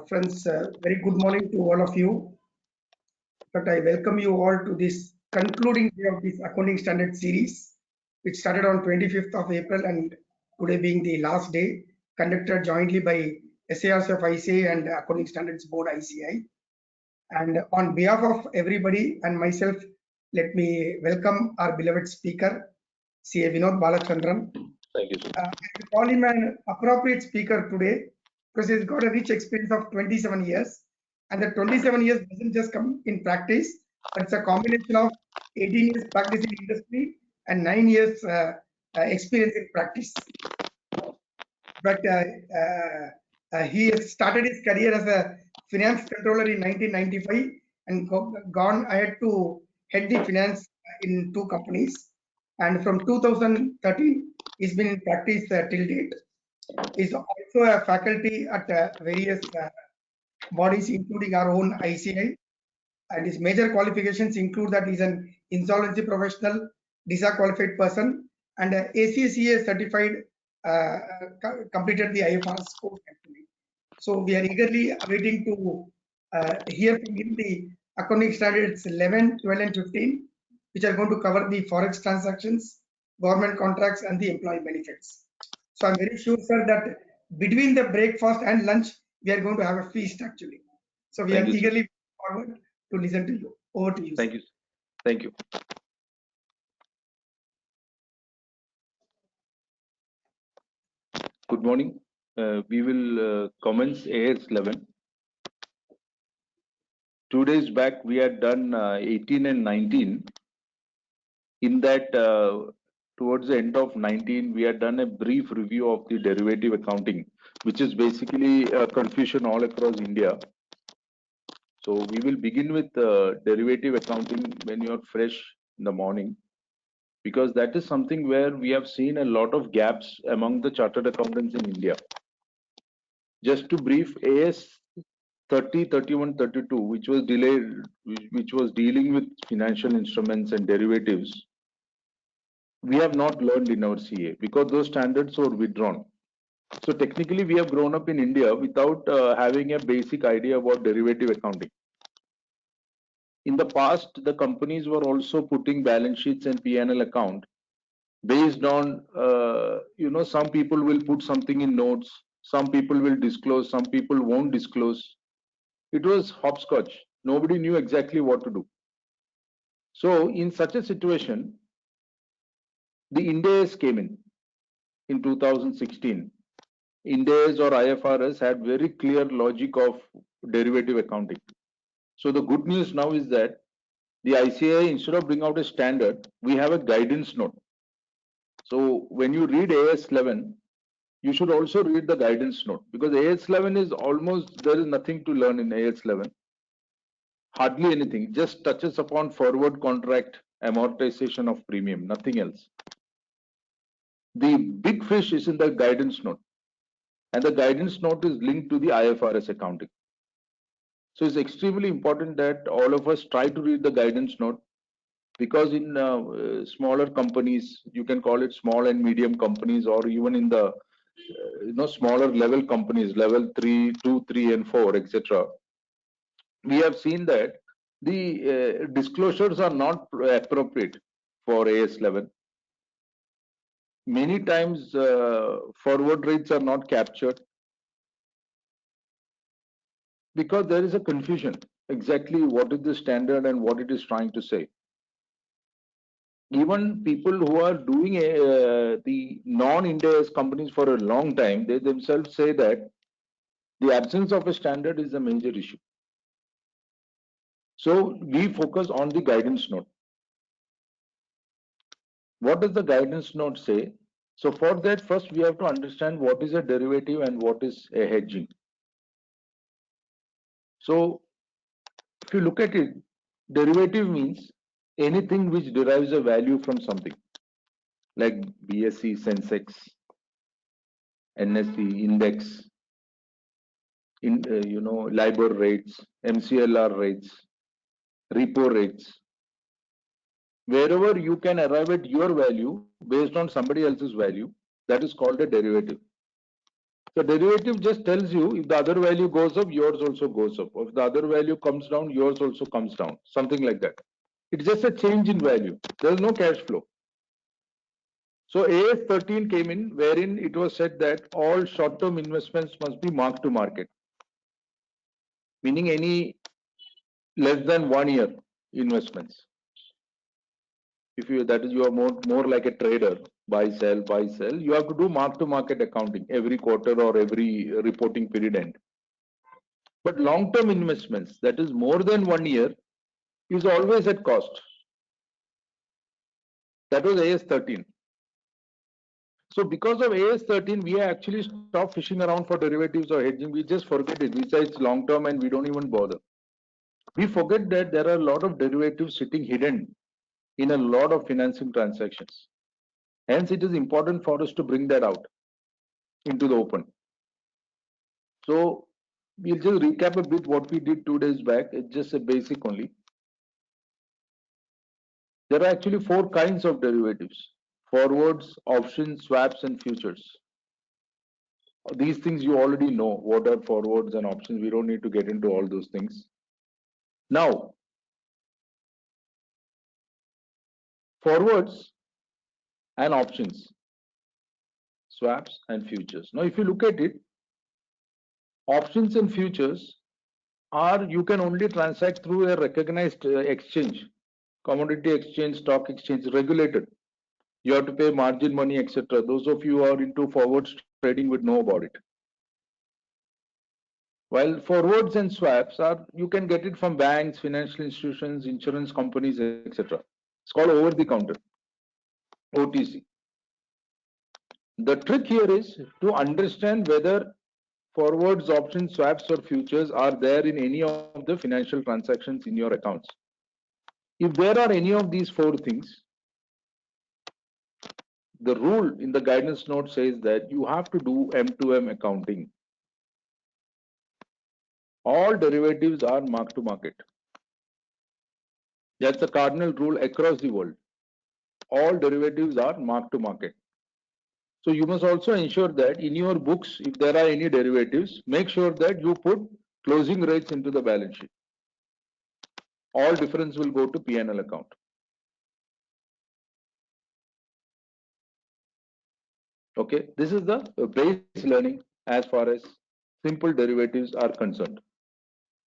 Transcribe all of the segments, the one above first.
Friends, very good morning to all of you. But I welcome you all to this concluding day of this accounting standard series, which started on 25th of April and today being the last day, conducted jointly by SIRC of ICAI and Accounting Standards Board ICAI. And on behalf of everybody and myself, let me welcome our beloved speaker, CA Vinod Balachandran. Thank you, sir. I call him an appropriate speaker today because he's got a rich experience of 27 years. And the 27 years doesn't just come in practice, but it's a combination of 18 years practice in industry and 9 years experience in practice. But he has started his career as a finance controller in 1995 and gone ahead to head the finance in 2 companies. And from 2013, he's been in practice till date. He's also a faculty at various bodies, including our own ICAI. And his major qualifications include that he's an insolvency professional, DISA qualified person, and ACCA certified, completed the IFRS course actually. So we are eagerly awaiting to hear from him the accounting standards 11, 12, and 15, which are going to cover the forex transactions, government contracts, and the employee benefits. So I'm very sure, sir, that between the breakfast and lunch, we are going to have a feast actually. So we are eagerly forward to listen to you. Over to you. Thank you. Thank you. Good morning. We will commence AS 11. 2 days back, we had done 18 and 19. In that, towards the end of 19, we had done a brief review of the derivative accounting, which is basically a confusion all across India. So we will begin with derivative accounting when you're fresh in the morning, because that is something where we have seen a lot of gaps among the chartered accountants in India. Just to brief, AS 30, 31, 32, which was dealing with financial instruments and derivatives, we have not learned in our CA because those standards were withdrawn. So technically, we have grown up in India without having a basic idea about derivative accounting. In the past, the companies were also putting balance sheets and P&L account based on, some people will put something in notes, some people will disclose, some people won't disclose. It was hopscotch. Nobody knew exactly what to do. So in such a situation, the Ind AS came in 2016. Ind AS or IFRS had very clear logic of derivative accounting. So the good news now is that the ICAI, instead of bringing out a standard, we have a guidance note. So when you read AS 11, you should also read the guidance note, because AS 11 is almost, there is nothing to learn in AS 11. Hardly anything, just touches upon forward contract amortization of premium, nothing else. The big fish is in the guidance note, and the guidance note is linked to the IFRS accounting. So it's extremely important that all of us try to read the guidance note, because in smaller companies, you can call it small and medium companies, or even in the smaller level companies, level 3, 2, 3, and 4, etc. We have seen that the disclosures are not appropriate for AS 11. Many times forward rates are not captured because there is a confusion exactly what is the standard and what it is trying to say. Even people who are doing the non-Ind AS companies for a long time, they themselves say that the absence of a standard is a major issue. So we focus on the guidance note. What does the guidance note say? So for that, first we have to understand what is a derivative and what is a hedging. So if you look at it, derivative means anything which derives a value from something, like BSE, Sensex, NSE, index, LIBOR rates, MCLR rates, repo rates. Wherever you can arrive at your value based on somebody else's value, that is called a derivative. The derivative just tells you if the other value goes up, yours also goes up. If the other value comes down, yours also comes down. Something like that. It's just a change in value. There is no cash flow. So AS 13 came in, wherein it was said that all short-term investments must be marked to market, meaning any less than 1 year investments. If you you are more like a trader, buy sell, you have to do mark to market accounting every quarter or every reporting period end. But long term investments, that is more than 1 year, is always at cost. That was AS 13. So because of AS 13, we actually stopped fishing around for derivatives or hedging. We just forget it. We say it's long term and we don't even bother. We forget that there are a lot of derivatives sitting hidden in a lot of financing transactions. Hence, it is important for us to bring that out into the open. So we'll just recap a bit what we did 2 days back. It's just a basic only. There are actually 4 kinds of derivatives: forwards, options, swaps, and futures. These things you already know. What are forwards and options? We don't need to get into all those things. Now, forwards and options, swaps and futures. Now, if you look at it, options and futures are, you can only transact through a recognized exchange, commodity exchange, stock exchange, regulated. You have to pay margin money, etc. Those of you who are into forwards trading would know about it. While forwards and swaps are, you can get it from banks, financial institutions, insurance companies, etc. It's called over the counter, OTC. The trick here is to understand whether forwards, options, swaps, or futures are there in any of the financial transactions in your accounts. If there are any of these 4 things, the rule in the guidance note says that you have to do M2M accounting. All derivatives are mark to market. That's a cardinal rule across the world. All derivatives are mark to market. So you must also ensure that in your books, if there are any derivatives, make sure that you put closing rates into the balance sheet. All difference will go to P&L account. Okay, this is the base learning as far as simple derivatives are concerned.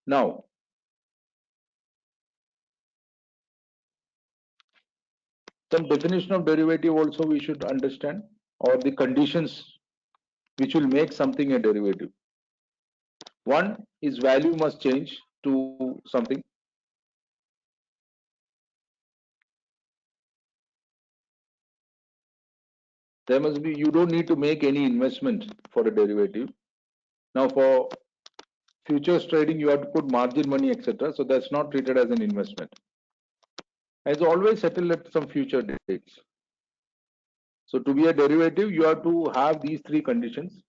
Now, some definition of derivative also we should understand, or the conditions which will make something a derivative. One is value must change to something. There must be, you don't need to make any investment for a derivative. Now for futures trading, you have to put margin money, etc. So that's not treated as an investment. As always settled at some future dates. So to be a derivative, you have to have these 3 conditions.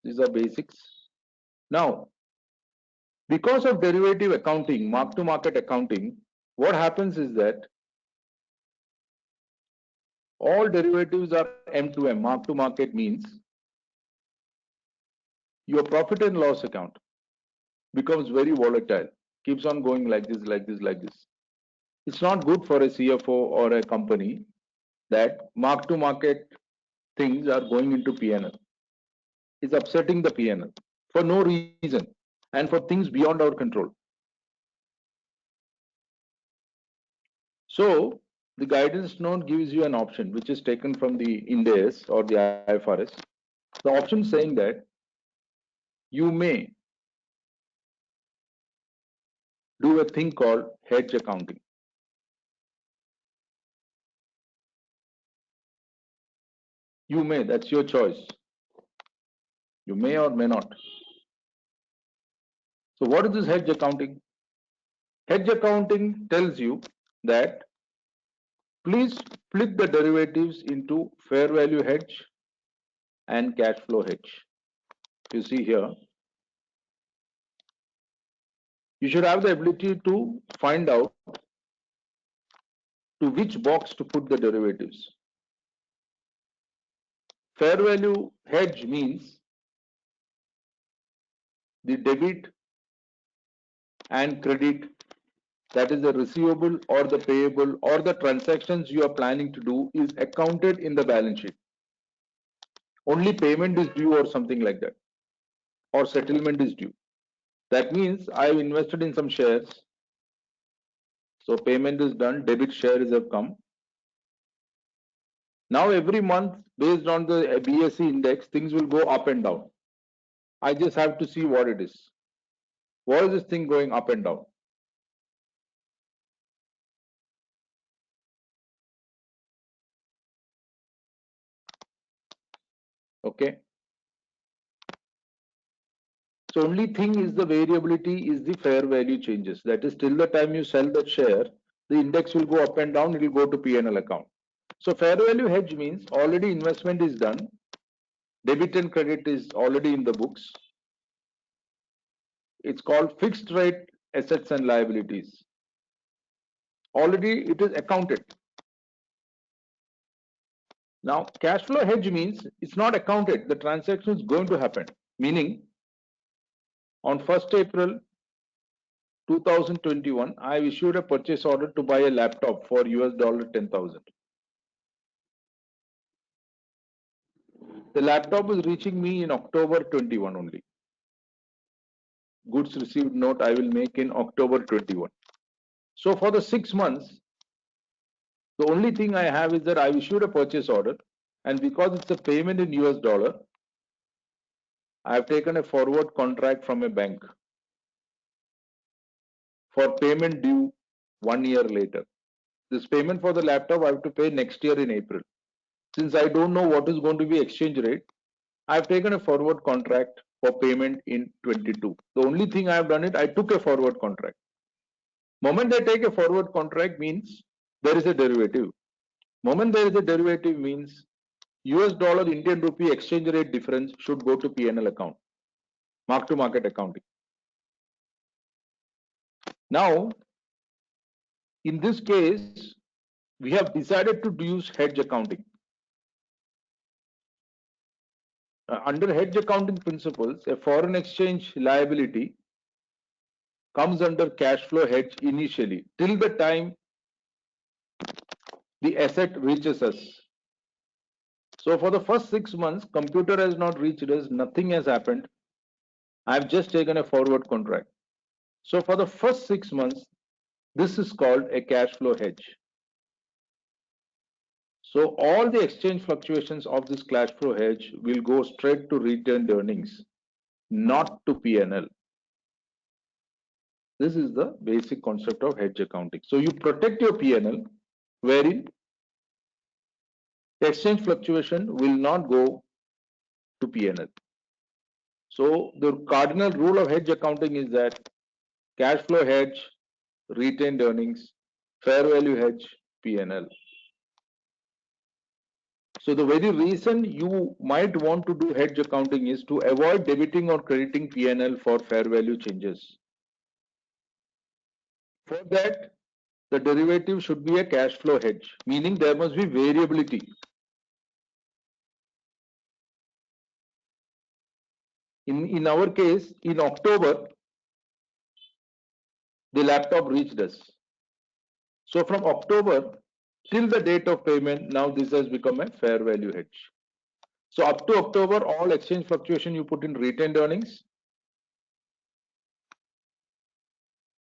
These are basics. Now, because of derivative accounting, mark to market accounting, what happens is that all derivatives are M2M. Mark to market means your profit and loss account becomes very volatile, keeps on going like this, like this, like this. It's not good for a CFO or a company that mark to market things are going into P&L. It's upsetting the P&L for no reason and for things beyond our control. So the guidance note gives you an option which is taken from the Ind AS or the IFRS. The option saying that you may do a thing called hedge accounting. You may, that's your choice. You may or may not. So what is this hedge accounting? Hedge accounting tells you that please split the derivatives into fair value hedge and cash flow hedge. You see here, you should have the ability to find out to which box to put the derivatives. fair value hedge means the debit and credit, that is the receivable or the payable or the transactions you are planning to do, is accounted in the balance sheet. Only payment is due or something like that, or settlement is due. That means I have invested in some shares. So payment is done, debit shares have come. Now every month, based on the BSE index, things will go up and down. I just have to see what it is. Why is this thing going up and down? Okay. So only thing is the variability is the fair value changes. That is, till the time you sell that share, the index will go up and down, it will go to P&L account. So fair value hedge means already investment is done, debit and credit is already in the books. It's called fixed rate assets and liabilities. Already it is accounted. Now cash flow hedge means it's not accounted, the transaction is going to happen. Meaning on 1st April 2021, I issued a purchase order to buy a laptop for $10,000. The laptop is reaching me in October 21 only. Goods received note I will make in October 21. So for the 6 months, the only thing I have is that I issued a purchase order, and because it's a payment in US dollar, I have taken a forward contract from a bank for payment due 1 year later. This payment for the laptop I have to pay next year in April. Since I don't know what is going to be exchange rate, I have taken a forward contract for payment in 22. The only thing I have done it, I took a forward contract. Moment I take a forward contract means there is a derivative. Moment there is a derivative means US dollar Indian rupee exchange rate difference should go to P&L account, mark to market accounting. Now, in this case, we have decided to use hedge accounting. Under hedge accounting principles, a foreign exchange liability comes under cash flow hedge initially till the time the asset reaches us. So for the first 6 months, computer has not reached us, nothing has happened. I have just taken a forward contract. So for the first 6 months, this is called a cash flow hedge. So all the exchange fluctuations of this cash flow hedge will go straight to retained earnings, not to P&L. This is the basic concept of hedge accounting. So you protect your P&L, wherein the exchange fluctuation will not go to P&L. So the cardinal rule of hedge accounting is that cash flow hedge, retained earnings, fair value hedge, P&L. So the very reason you might want to do hedge accounting is to avoid debiting or crediting P&L for fair value changes. For that, the derivative should be a cash flow hedge, meaning there must be variability. In our case, in October, the laptop reached us. So from October till the date of payment, now this has become a fair value hedge. So up to October, all exchange fluctuation you put in retained earnings.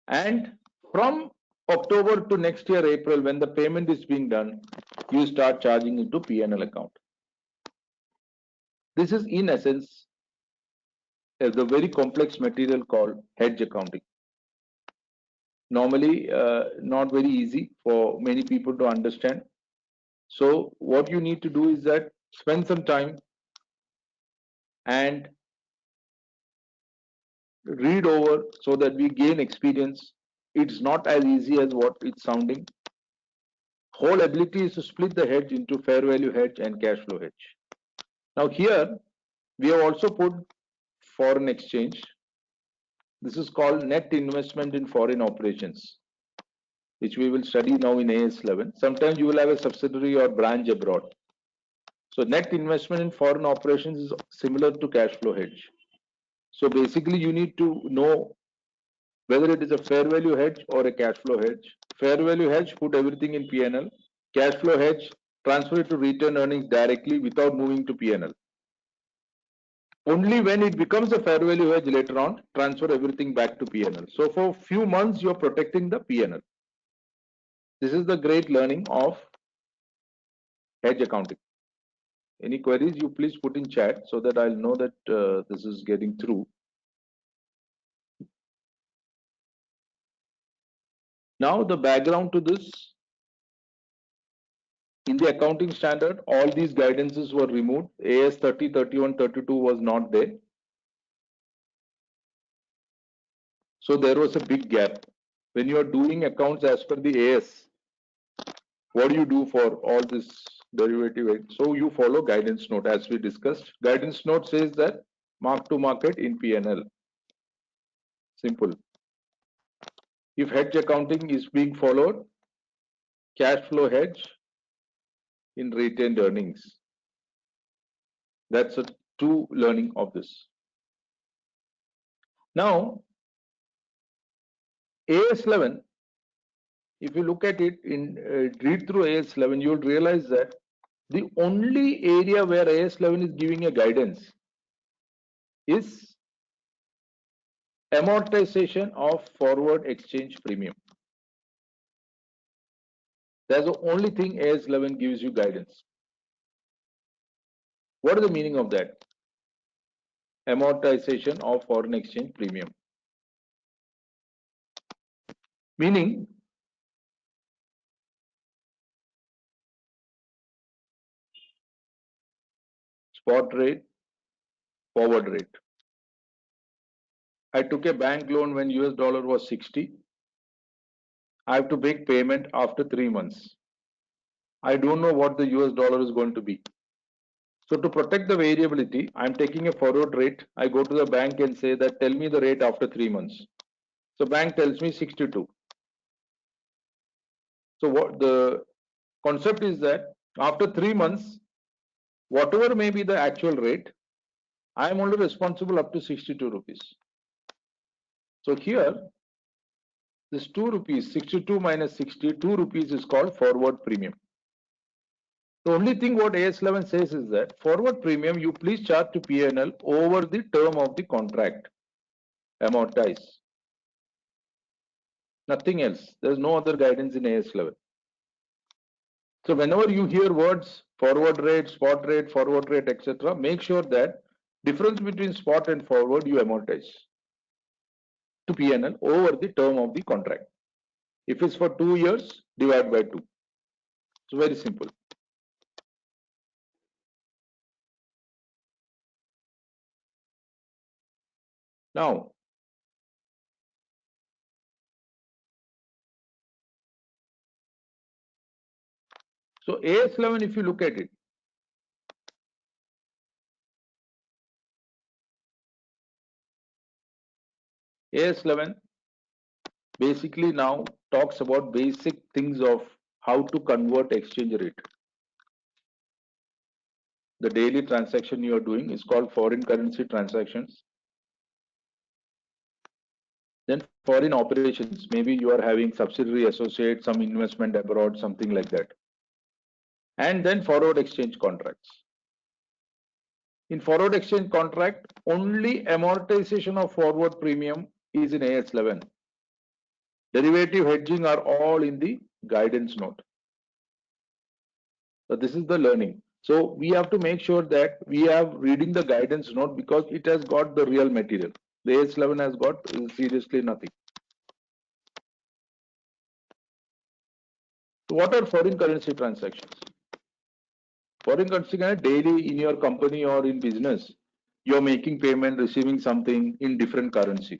And from October to next year, April, when the payment is being done, you start charging into P&L account. This is in essence the very complex material called hedge accounting. Normally, not very easy for many people to understand. So what you need to do is that spend some time and read over so that we gain experience. It's not as easy as what it's sounding. Whole ability is to split the hedge into fair value hedge and cash flow hedge. Now here we have also put foreign exchange. This is called net investment in foreign operations, which we will study now in AS 11. Sometimes you will have a subsidiary or branch abroad. So net investment in foreign operations is similar to cash flow hedge. So basically you need to know whether it is a fair value hedge or a cash flow hedge. Fair value hedge, put everything in P&L. Cash flow hedge, transfer it to retained earnings directly without moving to P&L. Only when it becomes a fair value hedge later on, transfer everything back to P&L. So for few months, you're protecting the P&L. This is the great learning of hedge accounting. Any queries, you please put in chat so that I'll know that this is getting through. Now the background to this, in the accounting standard, all these guidances were removed. AS 30, 31, 32 was not there. So there was a big gap. When you are doing accounts as per the AS, what do you do for all this derivative? So you follow guidance note as we discussed. Guidance note says that mark to market in P&L. Simple. If hedge accounting is being followed, cash flow hedge in retained earnings. That's a true learning of this. Now, AS11, if you look at it in read through AS11, you'll realize that the only area where AS11 is giving a guidance is amortization of forward exchange premium. That's the only thing AS11 gives you guidance. What is the meaning of that? Amortization of foreign exchange premium. Meaning, spot rate, forward rate. I took a bank loan when US dollar was 60. I have to make payment after 3 months. I don't know what the US dollar is going to be. So to protect the variability, I'm taking a forward rate. I go to the bank and say that tell me the rate after 3 months. So bank tells me 62. So what the concept is that after 3 months, whatever may be the actual rate, I am only responsible up to 62 rupees. So here, this 2 rupees, 62 minus 60, 2 rupees is called forward premium. The only thing what AS11 says is that forward premium you please charge to P&L over the term of the contract. Amortize. Nothing else. There is no other guidance in AS11. So whenever you hear words forward rate, forward rate, etc., make sure that difference between spot and forward you amortize to P&L over the term of the contract. If it's for 2 years, divide by 2. It's very simple. Now, so AS11, if you look at it, AS11 basically now talks about basic things of how to convert exchange rate. The daily transaction you are doing is called foreign currency transactions. Then foreign operations, maybe you are having subsidiary associate, some investment abroad, something like that. And then forward exchange contracts. In forward exchange contract, only amortization of forward premium is in AS11. Derivative hedging are all in the guidance note. So this is the learning. So we have to make sure that we are reading the guidance note because it has got the real material. The AS11 has got seriously nothing. So what are foreign currency transactions? Foreign currency daily in your company or in business, you're making payment, receiving something in different currency.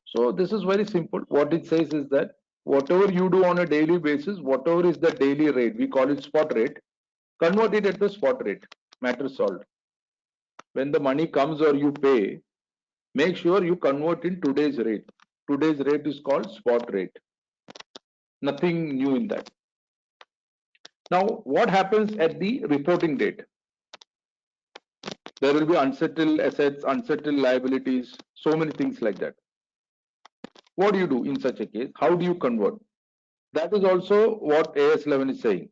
So this is very simple. What it says is that whatever you do on a daily basis, whatever is the daily rate, we call it spot rate, convert it at the spot rate. Matter solved. When the money comes or you pay, make sure you convert in today's rate. Today's rate is called spot rate. Nothing new in that. Now, what happens at the reporting date? There will be unsettled assets, unsettled liabilities, so many things like that. What do you do in such a case? How do you convert? That is also what AS11 is saying.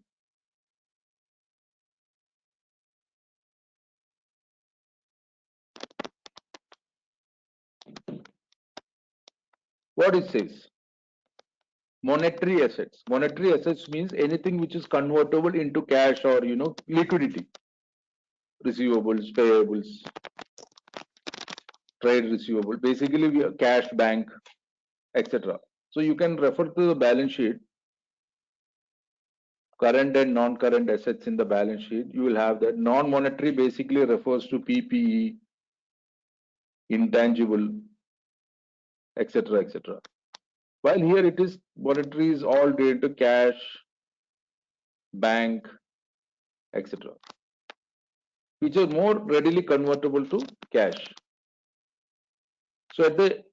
What it says? Monetary assets. Monetary assets means anything which is convertible into cash or liquidity. Receivables, payables, trade receivable. Basically, we have cash, bank, etc. So you can refer to the balance sheet. Current and non-current assets in the balance sheet. You will have that. Non-monetary basically refers to PPE, intangible, etc., etc. While here it is monetary is all related to cash, bank, etc., which are more readily convertible to cash. So at the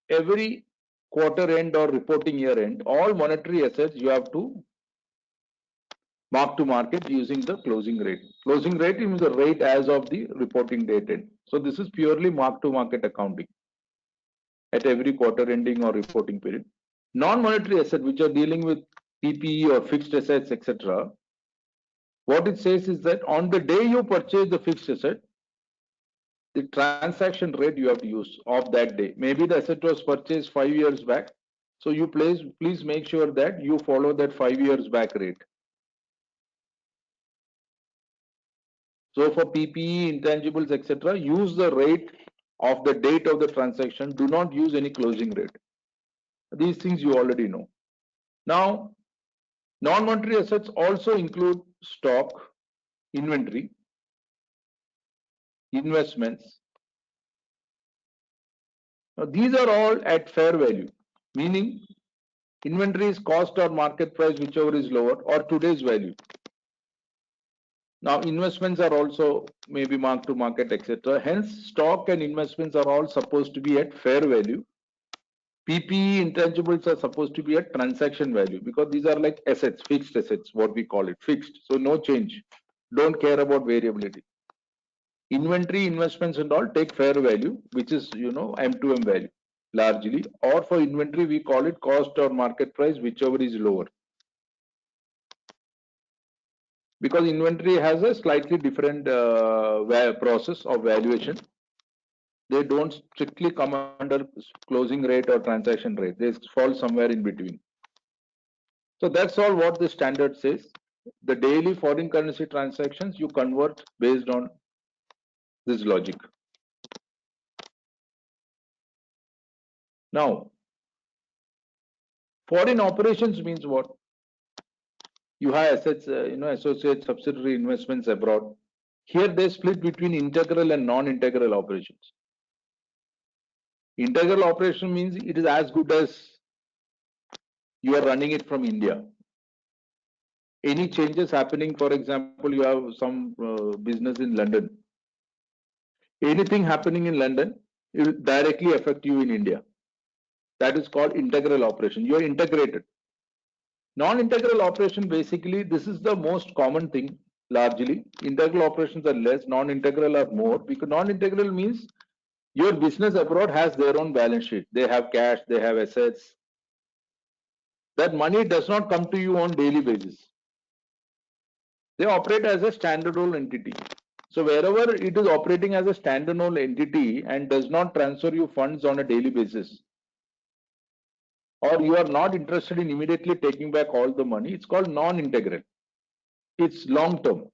every quarter end or reporting year end, all monetary assets you have to mark to market using the closing rate. Closing rate is the rate as of the reporting date end. So this is purely mark to market accounting at every quarter ending or reporting period. Non-monetary assets which are dealing with PPE or fixed assets, etc. What it says is that on the day you purchase the fixed asset, the transaction rate you have to use of that day. Maybe the asset was purchased 5 years back. So you please make sure that you follow that 5 years back rate. So for PPE, intangibles, etc., use the rate of the date of the transaction. Do not use any closing rate. These things you already know. Now, non-monetary assets also include stock, inventory, investments. Now, these are all at fair value, meaning inventory is cost or market price, whichever is lower, or today's value. Now, investments are also maybe mark to market, etc. Hence, stock and investments are all supposed to be at fair value. PPE intangibles are supposed to be at transaction value because these are like assets, fixed assets, what we call it, fixed. So no change. Don't care about variability. Inventory, investments and all take fair value, which is, M2M value largely. Or for inventory, we call it cost or market price, whichever is lower. Because inventory has a slightly different process of valuation. They don't strictly come under closing rate or transaction rate. They fall somewhere in between. So that's all what the standard says. The daily foreign currency transactions you convert based on this logic. Now, foreign operations means what? You have assets, associate subsidiary investments abroad. Here they split between integral and non-integral operations. Integral operation means it is as good as you are running it from India. Any changes happening, for example, you have some business in London. Anything happening in London, it will directly affect you in India. That is called integral operation. You are integrated. Non-integral operation, basically, this is the most common thing, largely. Integral operations are less, non-integral are more, because non-integral means your business abroad has their own balance sheet. They have cash, they have assets. That money does not come to you on daily basis. They operate as a standalone entity. So wherever it is operating as a standalone entity and does not transfer you funds on a daily basis, or you are not interested in immediately taking back all the money, it's called non-integral. It's long term.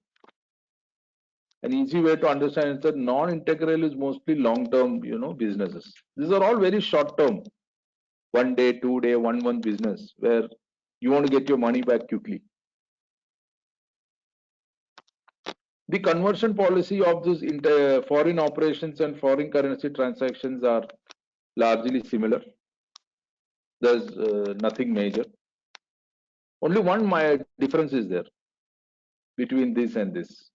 An easy way to understand is that non-integral is mostly long term, businesses. These are all very short term, 1 day, 2 day, 1 month business where you want to get your money back quickly. The conversion policy of these foreign operations and foreign currency transactions are largely similar. There's nothing major. Only one difference is there between this and this.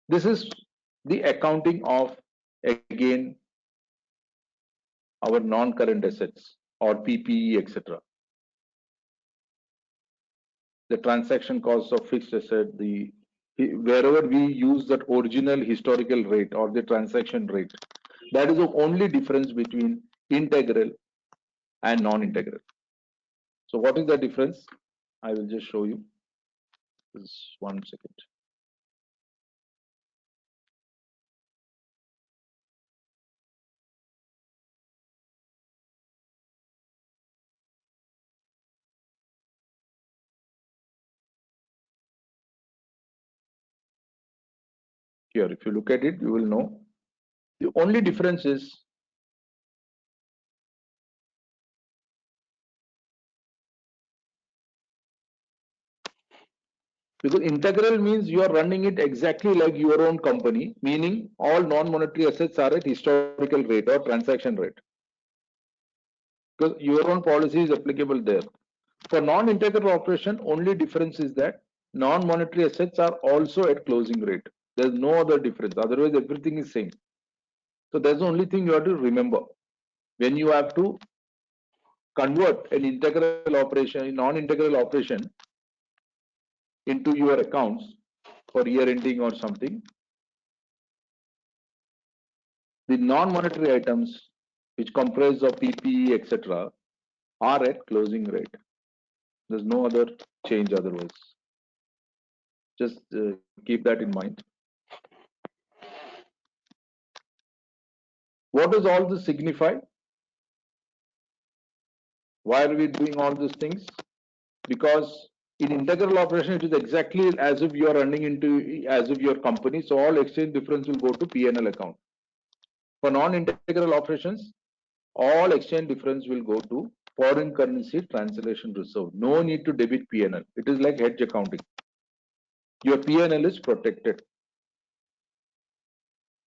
This is the accounting of, again, our non-current assets or PPE, etc. the transaction costs of fixed asset, wherever we use that original historical rate or the transaction rate, that is the only difference between integral and non-integral. So what is the difference? I will just show you. Just 1 second. Here, if you look at it, you will know. The only difference is because integral means you are running it exactly like your own company, meaning all non-monetary assets are at historical rate or transaction rate. Because your own policy is applicable there. For non-integral operation, only difference is that non-monetary assets are also at closing rate. There's no other difference. Otherwise, everything is same. So that's the only thing you have to remember. When you have to convert an integral operation, non-integral operation into your accounts for year ending or something, the non-monetary items which comprise of PPE, etc., are at closing rate. There's no other change otherwise. Just keep that in mind. What does all this signify? Why are we doing all these things? Because in integral operation, it is exactly as if you are running into as if your company. So all exchange difference will go to P&L account. For non-integral operations, all exchange difference will go to foreign currency translation reserve. No need to debit P&L. It is like hedge accounting. Your P&L is protected.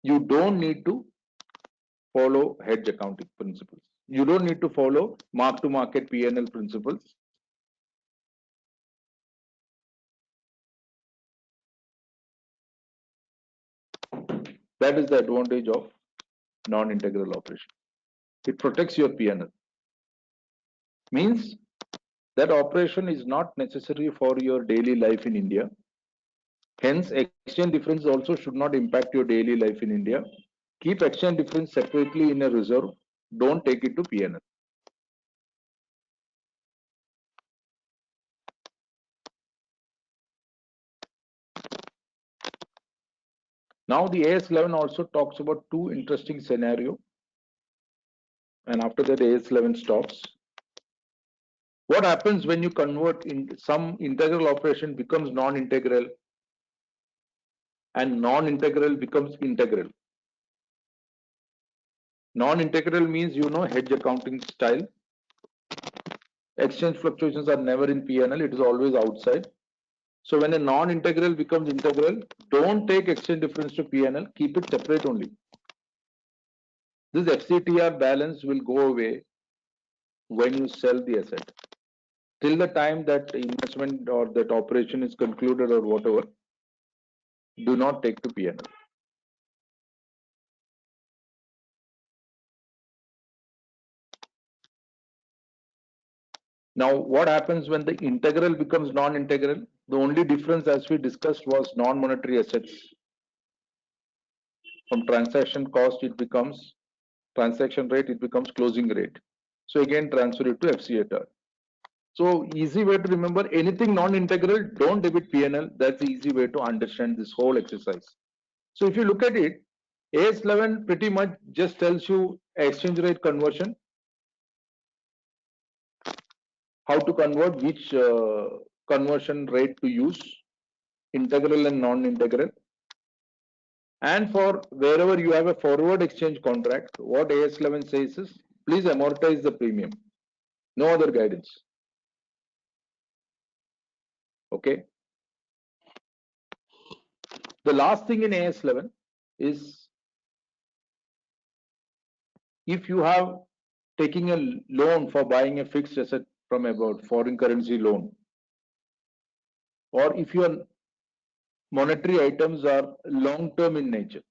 You don't need to follow hedge accounting principles. You don't need to follow mark-to-market P&L principles. That is the advantage of non-integral operation. It protects your P&L. Means that operation is not necessary for your daily life in India. Hence, exchange difference also should not impact your daily life in India. Keep exchange difference separately in a reserve. Don't take it to P&L. Now the AS11 also talks about two interesting scenarios. And after that AS11 stops. What happens when you convert in some integral operation becomes non-integral and non-integral becomes integral? Non-integral means hedge accounting style. Exchange fluctuations are never in P&L, it is always outside. So when a non-integral becomes integral, don't take exchange difference to P&L, keep it separate only. This FCTR balance will go away when you sell the asset. Till the time that investment or that operation is concluded or whatever, do not take to P&L. Now, what happens when the integral becomes non-integral? The only difference, as we discussed, was non-monetary assets. From transaction cost, it becomes transaction rate, it becomes closing rate. So again, transfer it to FCTR. So easy way to remember, anything non-integral, don't debit P&L. That's the easy way to understand this whole exercise. So if you look at it, AS11 pretty much just tells you exchange rate conversion, how to convert, which conversion rate to use, integral and non-integral. And for wherever you have a forward exchange contract, what AS11 says is, please amortize the premium. No other guidance. Okay. The last thing in AS11 is, if you have taking a loan for buying a fixed asset from about foreign currency loan, or if your monetary items are long term in nature,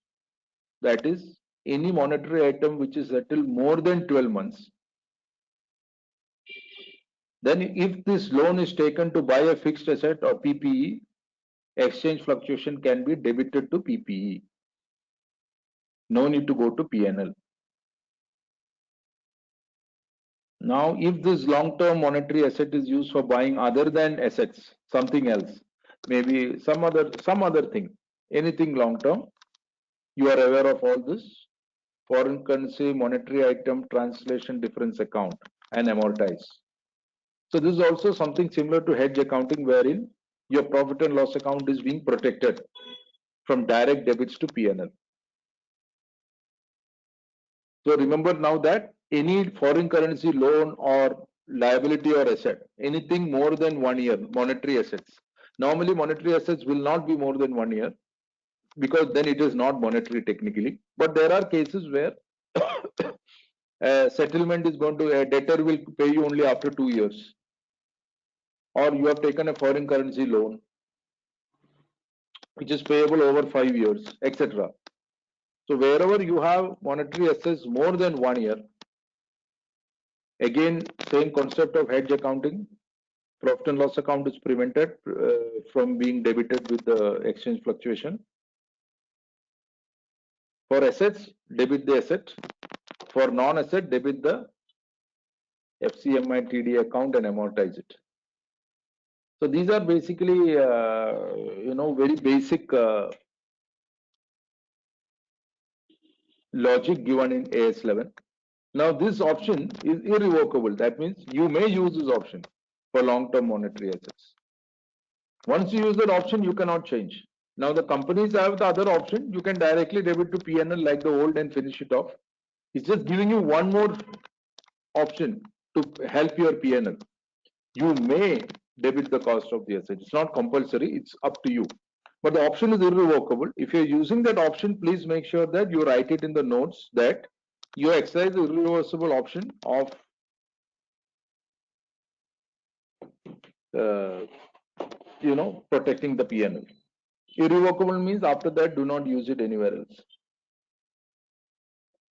that is any monetary item which is settled more than 12 months, Then if this loan is taken to buy a fixed asset or PPE, exchange fluctuation can be debited to PPE. No need to go to PNL. Now, if this long-term monetary asset is used for buying other than assets, something else, maybe some other thing, anything long-term, you are aware of all this. Foreign currency monetary item translation difference account and amortize. So this is also something similar to hedge accounting, wherein your profit and loss account is being protected from direct debits to PNL. So remember now that any foreign currency loan or liability or asset, anything more than 1 year, monetary assets. Normally monetary assets will not be more than 1 year, because then it is not monetary technically. But there are cases where settlement is going to, a debtor will pay you only after 2 years, or you have taken a foreign currency loan which is payable over 5 years, etc. So wherever you have monetary assets more than 1 year, again same concept of hedge accounting, profit and loss account is prevented from being debited with the exchange fluctuation. For assets, debit the asset. For non-asset, debit the FCMI TD account and amortize it. So these are basically, very basic logic given in AS11. Now this option is irrevocable. That means you may use this option for long-term monetary assets. Once you use that option, you cannot change. Now the companies have the other option. You can directly debit to PNL like the old and finish it off. It's just giving you one more option to help your PNL. You may debit the cost of the asset. It's not compulsory. It's up to you. But the option is irrevocable. If you're using that option, please make sure that you write it in the notes that you exercise the irreversible option of protecting the PNL. Irrevocable means after that, do not use it anywhere else.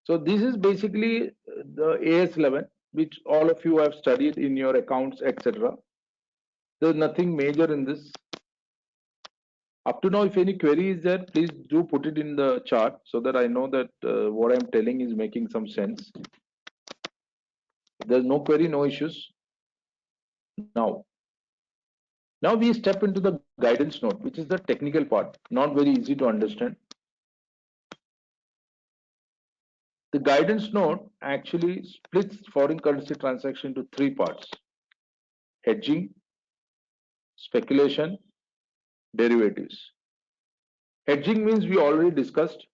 So this is basically the AS11, which all of you have studied in your accounts, etc. There's nothing major in this. Up to now, if any query is there, please do put it in the chart so that I know that what I'm telling is making some sense. If there's no query, no issues. Now we step into the guidance note, which is the technical part, not very easy to understand. The guidance note actually splits foreign currency transaction into 3 parts: hedging, speculation, derivatives. Hedging means we already discussed.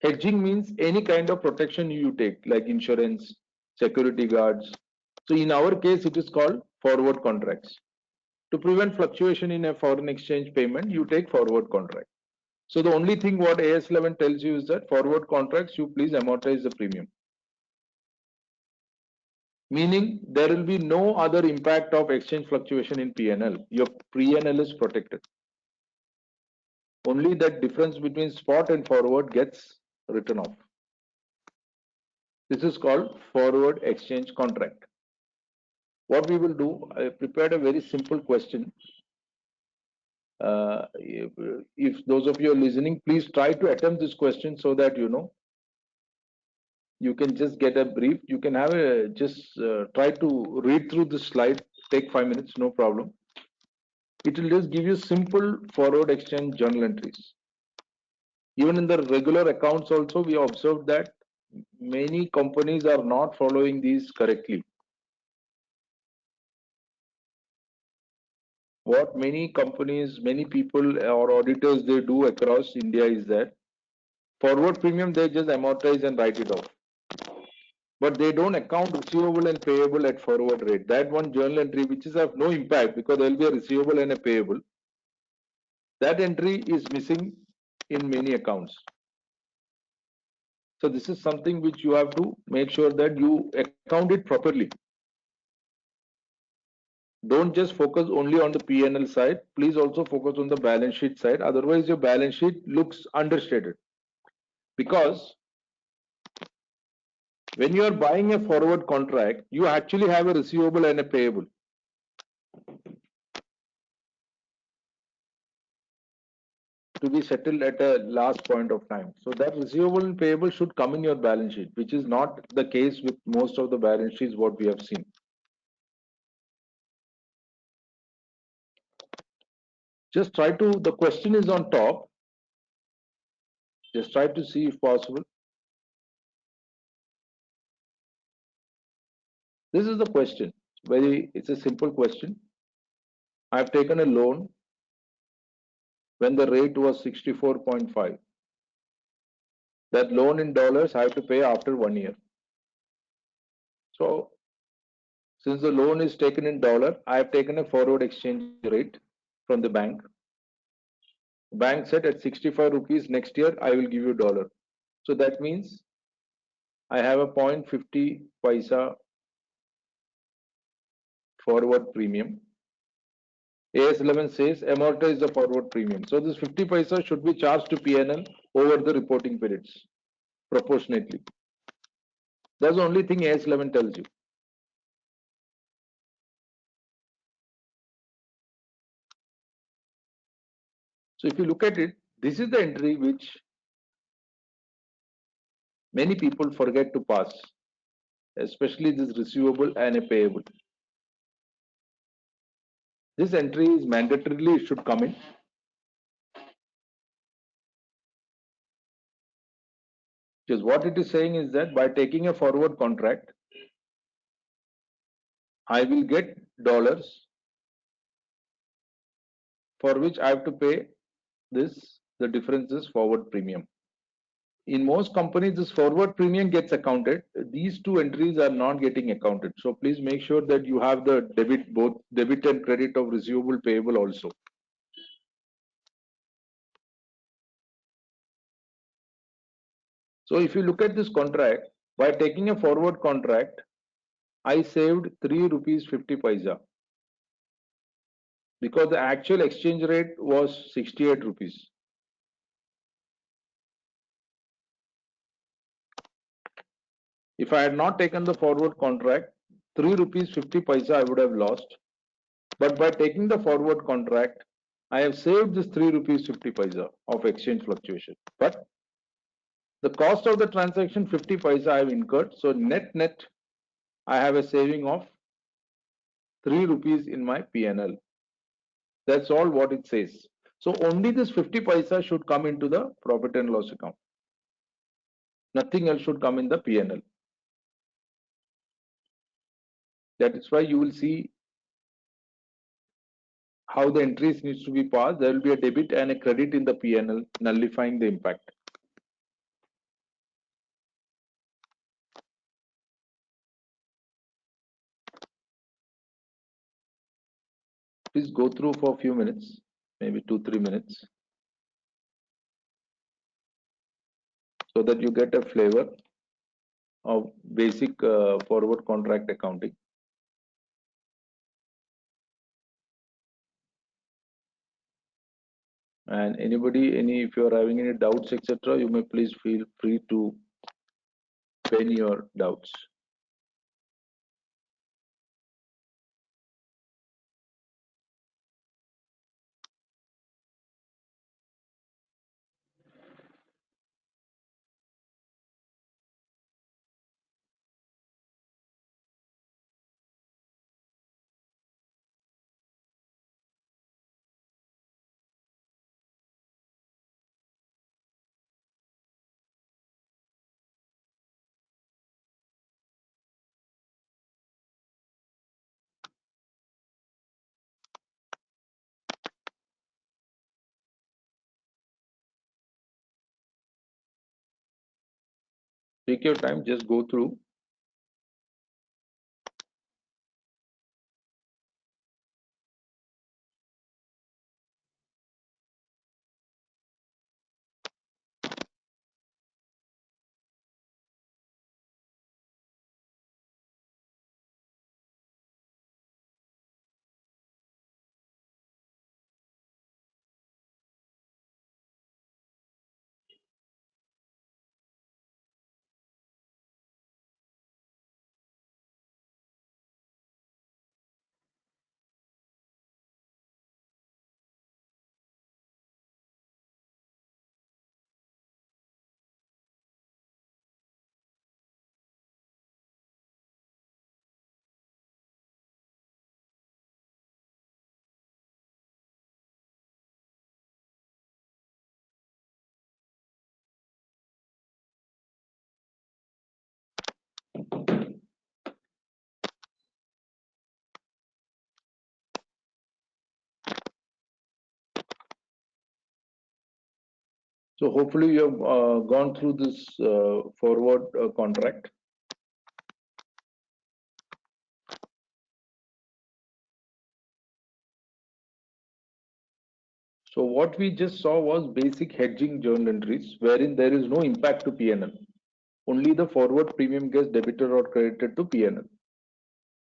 Hedging means any kind of protection you take, like insurance, security guards. So in our case, it is called forward contracts. To prevent fluctuation in a foreign exchange payment, you take forward contract. So the only thing what AS11 tells you is that forward contracts, you please amortize the premium. Meaning there will be no other impact of exchange fluctuation in PNL. Your PNL is protected. Only that difference between spot and forward gets written off. This is called forward exchange contract. What we will do, I prepared a very simple question. If those of you are listening, please try to attempt this question so that you can just get a brief. You can have try to read through the slide, take 5 minutes, no problem. It will just give you simple forward exchange journal entries. Even in the regular accounts also, we observed that many companies are not following these correctly. What many companies, many people or auditors, they do across India is that forward premium, they just amortize and write it off. But they don't account receivable and payable at forward rate. That one journal entry, which is of no impact because there will be a receivable and a payable, that entry is missing in many accounts. So this is something which you have to make sure that you account it properly. Don't just focus only on the P&L side. Please also focus on the balance sheet side. Otherwise, your balance sheet looks understated. Because when you are buying a forward contract, you actually have a receivable and a payable. to be settled at a last point of time. So that receivable and payable should come in your balance sheet, which is not the case with most of the balance sheets what we have seen. Just try to, the question is on top. Just try to see if possible. This is the question. It's a simple question. I've taken a loan when the rate was 64.5. That loan in dollars I have to pay after 1 year. So since the loan is taken in dollar, I have taken a forward exchange rate from the bank. The bank said at 65 rupees next year, I will give you dollar. So that means I have a 0.50 paisa forward premium. AS11 says amortize the forward premium. So this 50 paisa should be charged to PNL over the reporting periods proportionately. That's the only thing AS11 tells you. So if you look at it, this is the entry which many people forget to pass, especially this receivable and a payable. This entry is mandatorily should come in. Because what it is saying is that by taking a forward contract, I will get dollars for which I have to pay this, the difference is forward premium. In most companies, this forward premium gets accounted. These two entries are not getting accounted. So please make sure that you have the debit, both debit and credit of receivable payable also. So if you look at this contract, by taking a forward contract, I saved 3 rupees 50 paisa because the actual exchange rate was 68 rupees. If I had not taken the forward contract, 3 rupees 50 paisa I would have lost. But by taking the forward contract, I have saved this 3 rupees 50 paisa of exchange fluctuation. But the cost of the transaction 50 paisa I have incurred. So net, I have a saving of 3 rupees in my PNL. That's all what it says. So only this 50 paisa should come into the profit and loss account. Nothing else should come in the PNL. That is why you will see how the entries needs to be passed. There will be a debit and a credit in the PNL, nullifying the impact. Please go through for a few minutes, maybe 2-3 minutes, so that you get a flavor of basic forward contract accounting. And anybody, if you are having any doubts, etc., you may please feel free to pen your doubts. Take your time, just go through. So hopefully you have gone through this forward contract. So what we just saw was basic hedging journal entries wherein there is no impact to P&L. Only the forward premium gets debited or credited to P&L.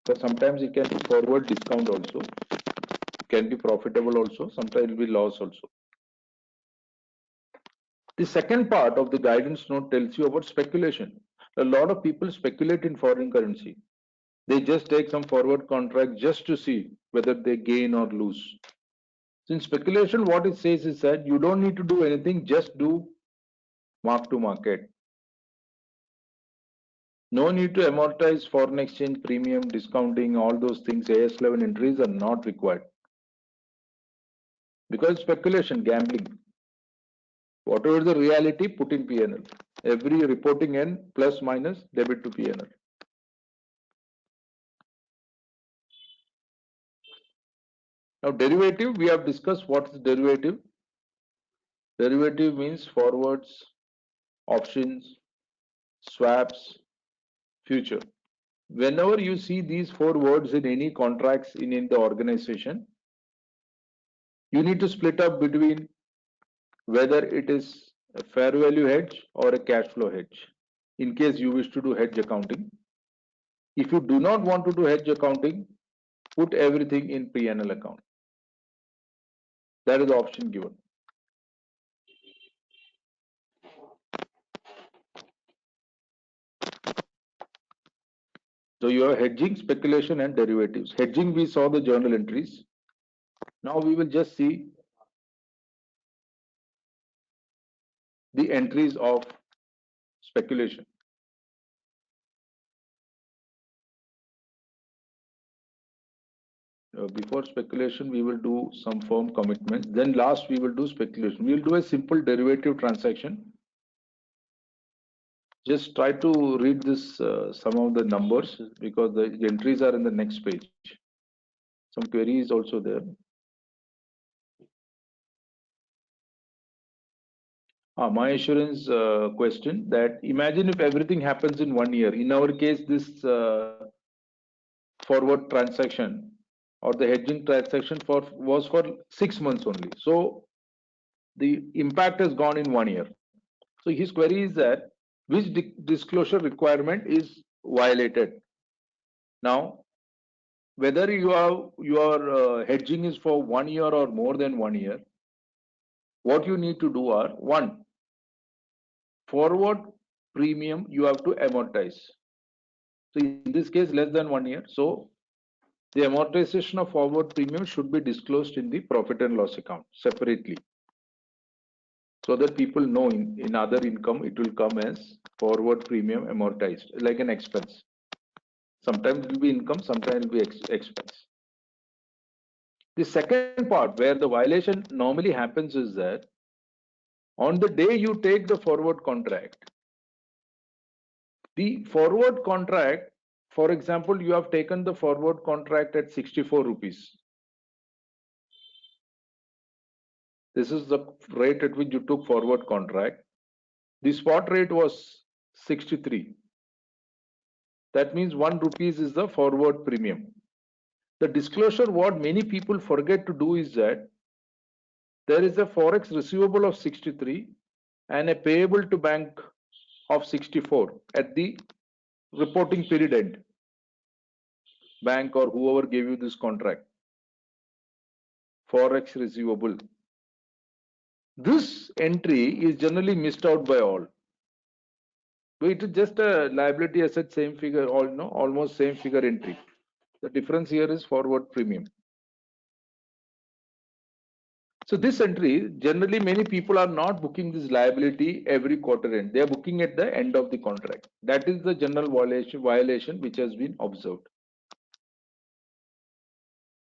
But sometimes it can be forward discount also, it can be profitable also, sometimes it will be loss also. The second part of the guidance note tells you about speculation. A lot of people speculate in foreign currency. They just take some forward contract just to see whether they gain or lose. In speculation, what it says is that you don't need to do anything, just do mark to market. No need to amortize foreign exchange premium, discounting, all those things. AS11 entries are not required. Because speculation, gambling. Whatever the reality, put in P&L. Every reporting end, plus minus, debit to P&L. Now, derivative, we have discussed what is derivative. Derivative means forwards, options, swaps, future. Whenever you see these four words in any contracts in the organization, you need to split up between whether it is a fair value hedge or a cash flow hedge. In case you wish to do hedge accounting. If you do not want to do hedge accounting, put everything in P&L account. That is the option given. So you have hedging, speculation and derivatives. Hedging, we saw the journal entries. Now we will just see the entries of speculation. Before speculation, we will do some firm commitments. Then last, we will do speculation. We will do a simple derivative transaction. Just try to read this, some of the numbers, because the entries are in the next page. Some query is also there. My assurance question that imagine if everything happens in 1 year. In our case, this forward transaction or the hedging transaction was for 6 months only. So the impact has gone in 1 year. So his query is that which disclosure requirement is violated. Now, whether your hedging is for 1 year or more than 1 year, what you need to do are, one, forward premium you have to amortize. So in this case, less than 1 year. So the amortization of forward premium should be disclosed in the profit and loss account separately, so that people know in other income it will come as forward premium amortized, like an expense. Sometimes it will be income, sometimes it will be expense. The second part where the violation normally happens is that on the day you take the forward contract, the forward contract, for example, you have taken the forward contract at 64 rupees. This is the rate at which you took forward contract. The spot rate was 63. That means 1 rupees is the forward premium. The disclosure, what many people forget to do is that there is a forex receivable of 63 and a payable to bank of 64 at the reporting period end. Bank or whoever gave you this contract. Forex receivable. This entry is generally missed out by all. It is just a liability asset, same figure, almost same figure entry. The difference here is forward premium. So this entry, generally many people are not booking this liability every quarter end. They are booking at the end of the contract. That is the general violation which has been observed.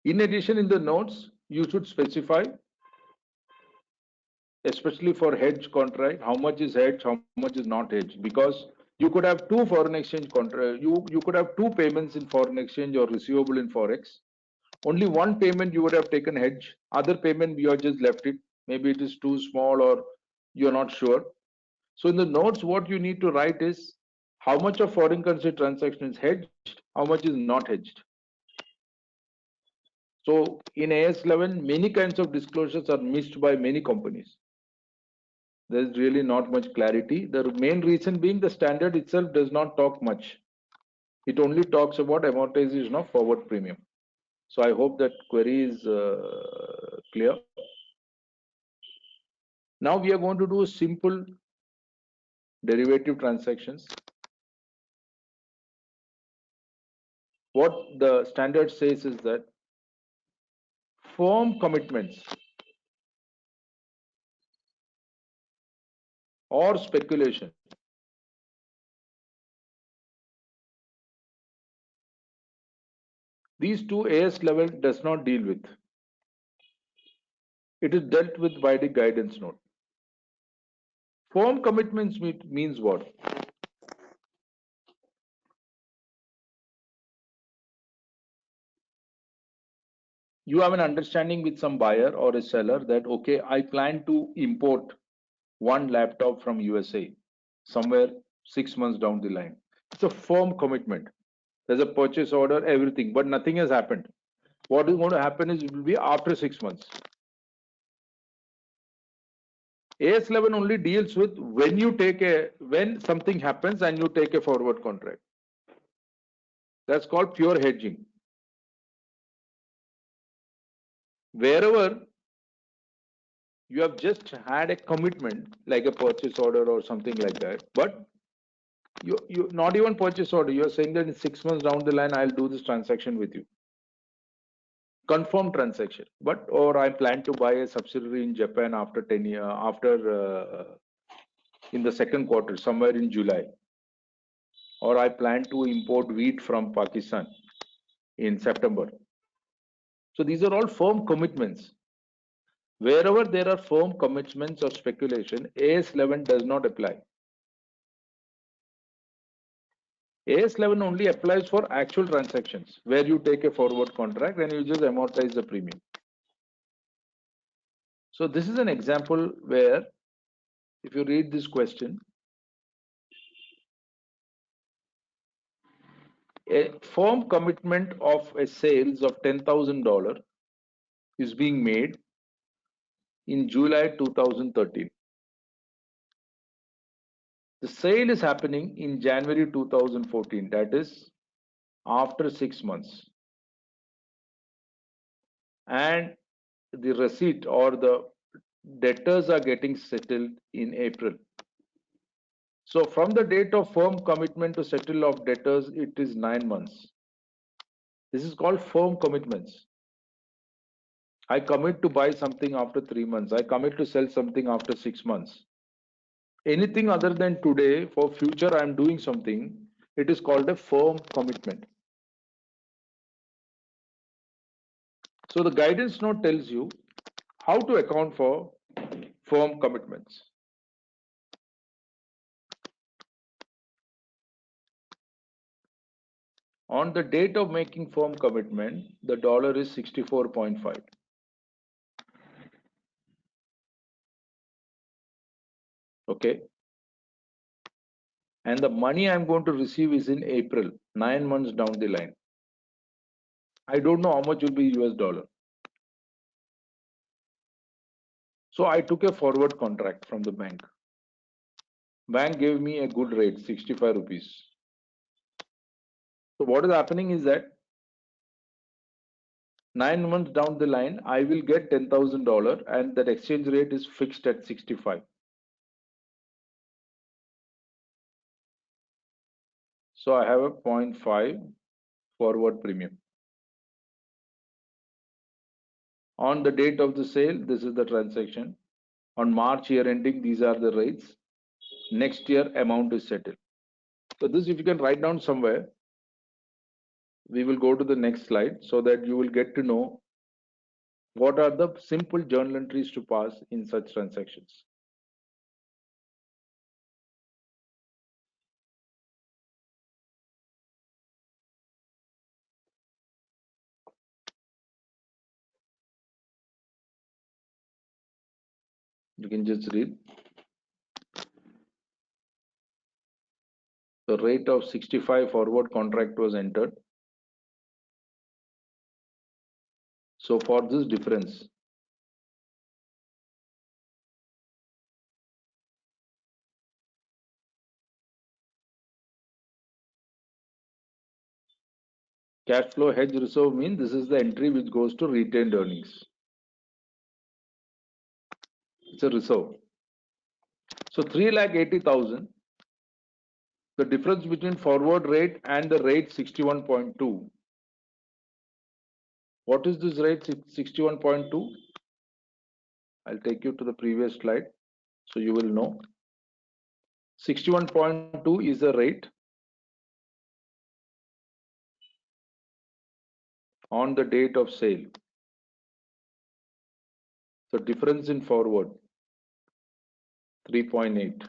In addition, in the notes, you should specify, especially for hedge contract, how much is hedge, how much is not hedge, because you could have two foreign exchange contract, you could have two payments in foreign exchange or receivable in forex. Only one payment you would have taken hedge, other payment you have just left it. Maybe it is too small or you're not sure. So in the notes, what you need to write is how much of foreign currency transaction is hedged, how much is not hedged. So in AS11, many kinds of disclosures are missed by many companies. There's really not much clarity. The main reason being the standard itself does not talk much. It only talks about amortization of forward premium. So I hope that query is clear. Now we are going to do simple derivative transactions. What the standard says is that firm commitments or speculation these two AS level does not deal with. It is dealt with by the guidance note. Firm commitments means what? You have an understanding with some buyer or a seller that, okay, I plan to import one laptop from USA somewhere 6 months down the line. It's a firm commitment. There's a purchase order, everything, but nothing has happened. What is going to happen is it will be after 6 months. AS11 only deals with when something happens and you take a forward contract. That's called pure hedging. Wherever you have just had a commitment like a purchase order or something like that, but you not even purchase order, you're saying that in 6 months down the line I'll do this transaction with you. Confirmed transaction, but or I plan to buy a subsidiary in Japan after 10 years, in the second quarter, somewhere in July, or I plan to import wheat from Pakistan in September. So these are all firm commitments. Wherever there are firm commitments or speculation, AS11 does not apply. AS11 only applies for actual transactions where you take a forward contract and you just amortize the premium. So this is an example where if you read this question, a firm commitment of a sales of $10,000 is being made in July 2013. The sale is happening in January 2014, that is after 6 months. And the receipt or the debtors are getting settled in April. So from the date of firm commitment to settle of debtors, it is 9 months. This is called firm commitments. I commit to buy something after 3 months. I commit to sell something after 6 months. Anything other than today, for future I am doing something, it is called a firm commitment. So the guidance note tells you how to account for firm commitments. On the date of making firm commitment, the dollar is 64.5. Okay. And the money I'm going to receive is in April, 9 months down the line. I don't know how much will be US dollar. So I took a forward contract from the bank. Bank gave me a good rate, 65 rupees. So what is happening is that 9 months down the line, I will get $10,000 and that exchange rate is fixed at 65. So I have a 0.5 forward premium. On the date of the sale, this is the transaction. On March year ending, these are the rates. Next year, amount is settled. So this, if you can write down somewhere, we will go to the next slide so that you will get to know what are the simple journal entries to pass in such transactions. You can just read. The rate of 65 forward contract was entered. So for this difference, cash flow hedge reserve means this is the entry which goes to retained earnings. It's a reserve. So 3,80,000, the difference between forward rate and the rate 61.2. What is this rate 61.2? I'll take you to the previous slide so you will know. 61.2 is the rate on the date of sale. So difference in forward 3.8.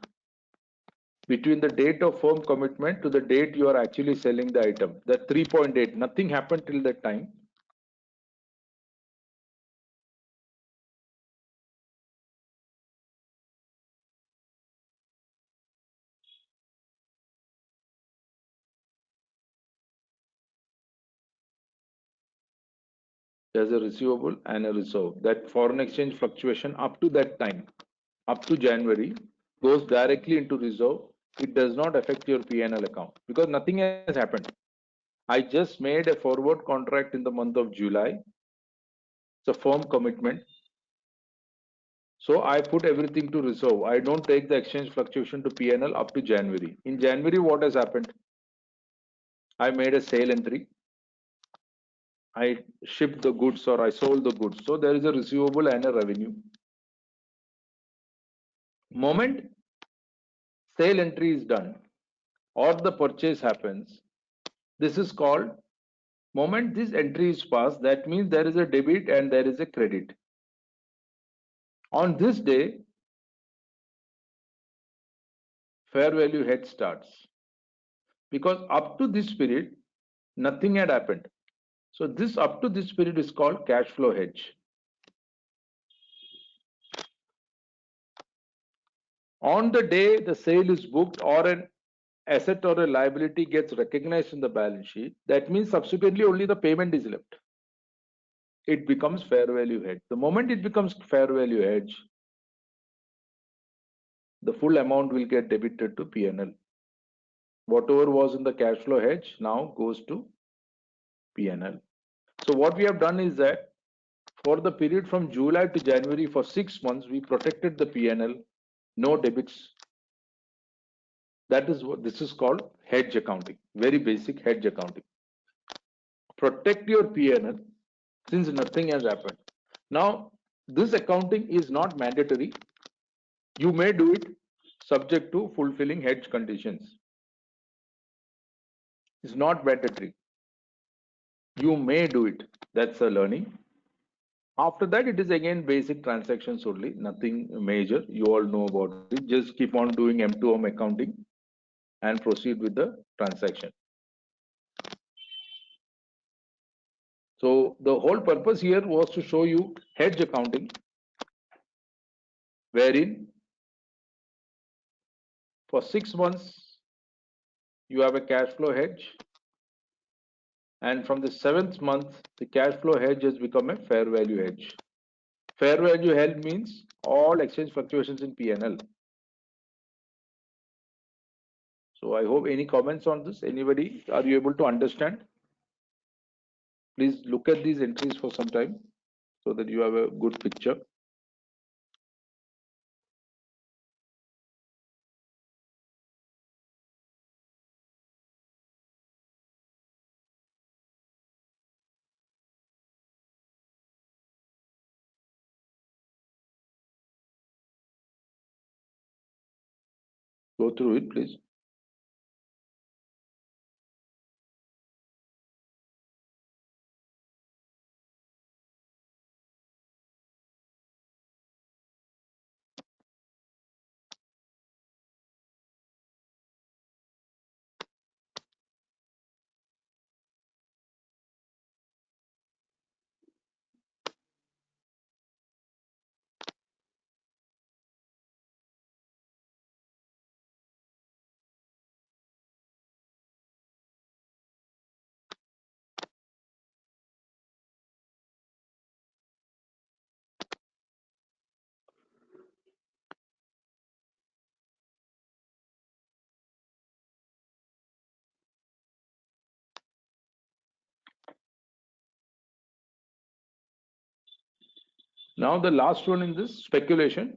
Between the date of firm commitment to the date you are actually selling the item. That 3.8, nothing happened till that time. There's a receivable and a reserve. That foreign exchange fluctuation up to that time, up to January, goes directly into reserve. It does not affect your P&L account because nothing has happened. I just made a forward contract in the month of July. It's a firm commitment. So I put everything to reserve. I don't take the exchange fluctuation to P&L up to January. In January, what has happened? I made a sale entry. I shipped the goods or I sold the goods. So there is a receivable and a revenue. Moment sale entry is done or the purchase happens, this is called moment this entry is passed, that means there is a debit and there is a credit. On this day, fair value hedge starts because up to this period, nothing had happened. So this up to this period is called cash flow hedge. On the day the sale is booked or an asset or a liability gets recognized in the balance sheet, that means subsequently only the payment is left. It becomes fair value hedge. The moment it becomes fair value hedge, the full amount will get debited to P&L. Whatever was in the cash flow hedge now goes to P&L. So what we have done is that for the period from July to January, for 6 months, we protected the P&L, no debits. That is what this is called hedge accounting, very basic hedge accounting. Protect your P&L since nothing has happened. Now, this accounting is not mandatory. You may do it subject to fulfilling hedge conditions. It's not mandatory. You may do it. That's a learning. After that, it is again basic transactions only, nothing major. You all know about it. Just keep on doing M2M accounting and proceed with the transaction. So the whole purpose here was to show you hedge accounting, wherein for 6 months you have a cash flow hedge, and from the 7th month the cash flow hedge has become a fair value hedge. Fair value hedge means all exchange fluctuations in P&L. So I hope any comments on this? Anybody? Are you able to understand? Please look at these entries for some time so that you have a good picture. Go through it, please. Now the last one in this, speculation.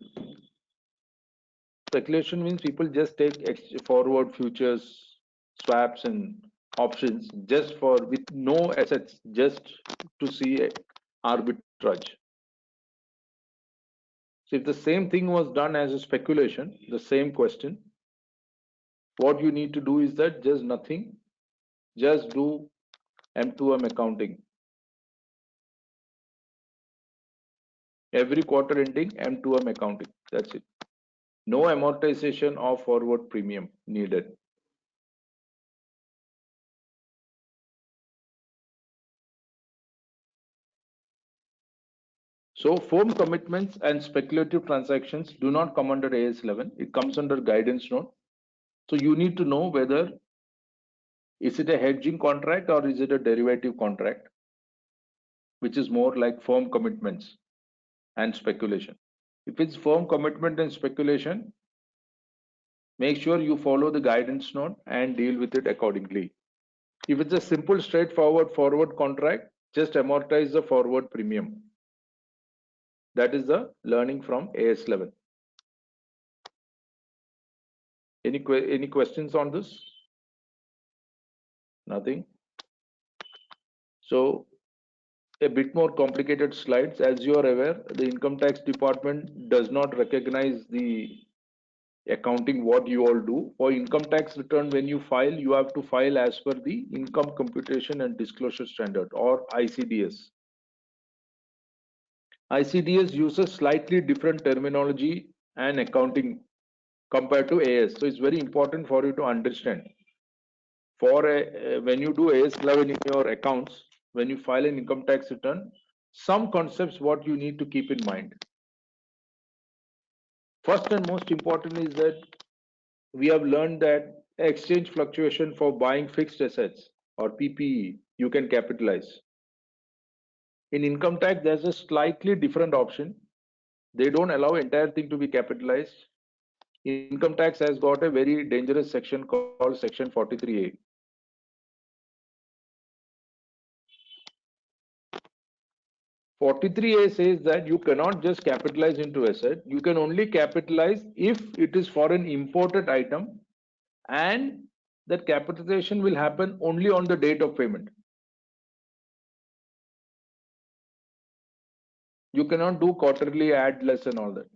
Speculation means people just take forward futures, swaps and options just for with no assets, just to see arbitrage. So if the same thing was done as a speculation, the same question, what you need to do is that just nothing, just do M2M accounting. Every quarter ending M2M accounting. That's it. No amortization of forward premium needed. So firm commitments and speculative transactions do not come under AS 11. It comes under guidance note. So you need to know whether is it a hedging contract or is it a derivative contract, which is more like firm commitments and speculation. If it's firm commitment and speculation, make sure you follow the guidance note and deal with it accordingly. If it's a simple straightforward forward contract, just amortize the forward premium. That is the learning from AS 11. Any questions on this? Nothing. So a bit more complicated slides. As you are aware, the income tax department does not recognize the accounting what you all do. For income tax return, when you file, you have to file as per the Income Computation and Disclosure Standard, or ICDS. ICDS uses slightly different terminology and accounting compared to AS. So it's very important for you to understand. For when you do AS 11 in your accounts, when you file an income tax return, some concepts what you need to keep in mind. First and most important is that we have learned that exchange fluctuation for buying fixed assets or PPE, you can capitalize. In income tax, there's a slightly different option. They don't allow entire thing to be capitalized. Income tax has got a very dangerous section called section 43A. 43A says that you cannot just capitalize into asset. You can only capitalize if it is for an imported item, and that capitalization will happen only on the date of payment. You cannot do quarterly, add less and all that.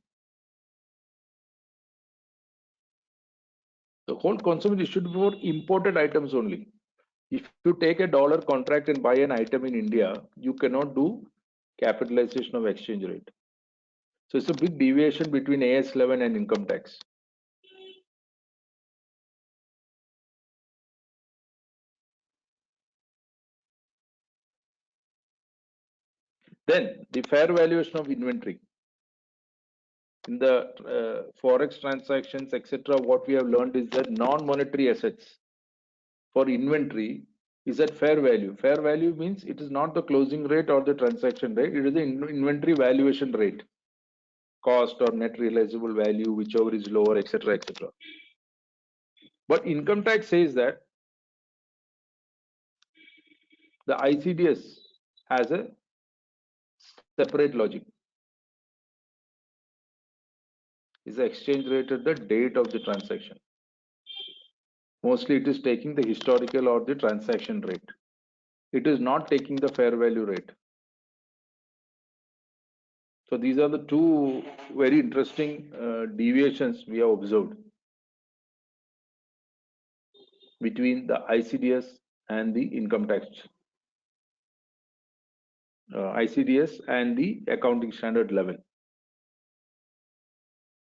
The whole concept should be for imported items only. If you take a dollar contract and buy an item in India, you cannot do capitalization of exchange rate. So it's a big deviation between AS 11 and income tax. Then the fair valuation of inventory. In the forex transactions, etc., what we have learned is that non-monetary assets for inventory is at fair value. Fair value means it is not the closing rate or the transaction rate, it is the inventory valuation rate, cost or net realizable value, whichever is lower, etc., etc. But income tax says that the ICDS has a separate logic. Is the exchange rate at the date of the transaction. Mostly it is taking the historical or the transaction rate. It is not taking the fair value rate. So these are the two very interesting deviations we have observed between the ICDS and the income tax. ICDS and the accounting standard level.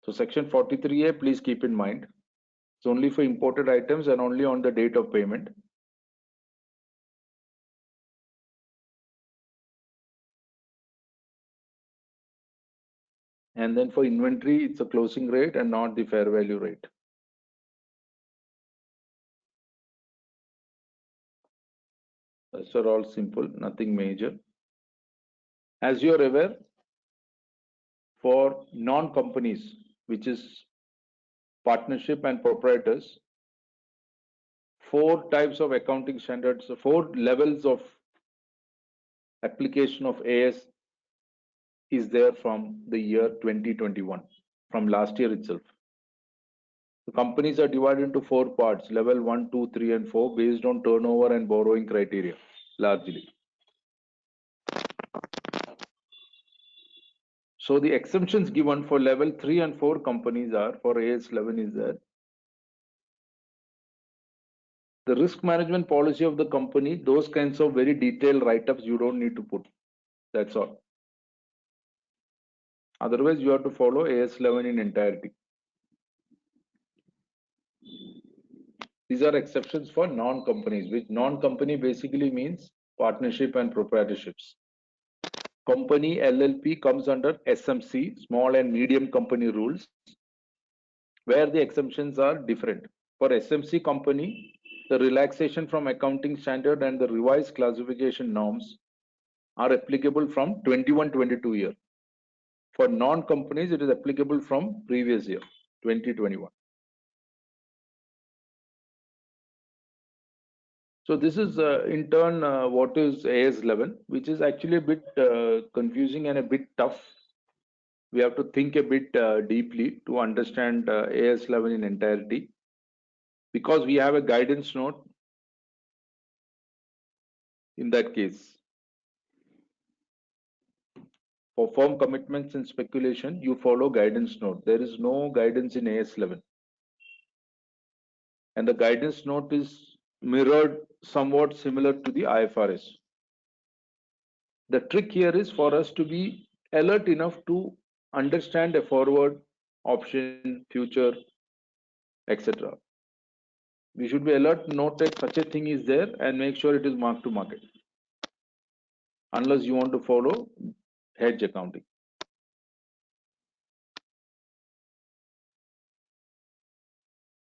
So section 43A, please keep in mind, it's only for imported items and only on the date of payment. And then for inventory, it's a closing rate and not the fair value rate. These are all simple, nothing major. As you are aware, for non-companies, which is partnership and proprietors, 4 types of accounting standards, 4 levels of application of AS is there from the year 2021, from last year itself. The companies are divided into 4 parts: level 1, 2, 3, and 4, based on turnover and borrowing criteria, largely. So the exemptions given for level 3 and 4 companies are, for AS11 is that the risk management policy of the company, those kinds of very detailed write-ups you don't need to put. That's all. Otherwise, you have to follow AS11 in entirety. These are exceptions for non-companies, which non-company basically means partnership and proprietorships. Company LLP comes under SMC, small and medium company rules, where the exemptions are different. For SMC company, the relaxation from accounting standard and the revised classification norms are applicable from 21-22 year. For non-companies, it is applicable from previous year, 2021. So this is in turn what is AS11, which is actually a bit confusing and a bit tough. We have to think a bit deeply to understand AS11 in entirety, because we have a guidance note in that case. For firm commitments and speculation, you follow guidance note. There is no guidance in AS11. And the guidance note is mirrored somewhat similar to the IFRS. The trick here is for us to be alert enough to understand a forward, option, future, etc. We should be alert, note that such a thing is there and make sure it is marked to market, unless you want to follow hedge accounting.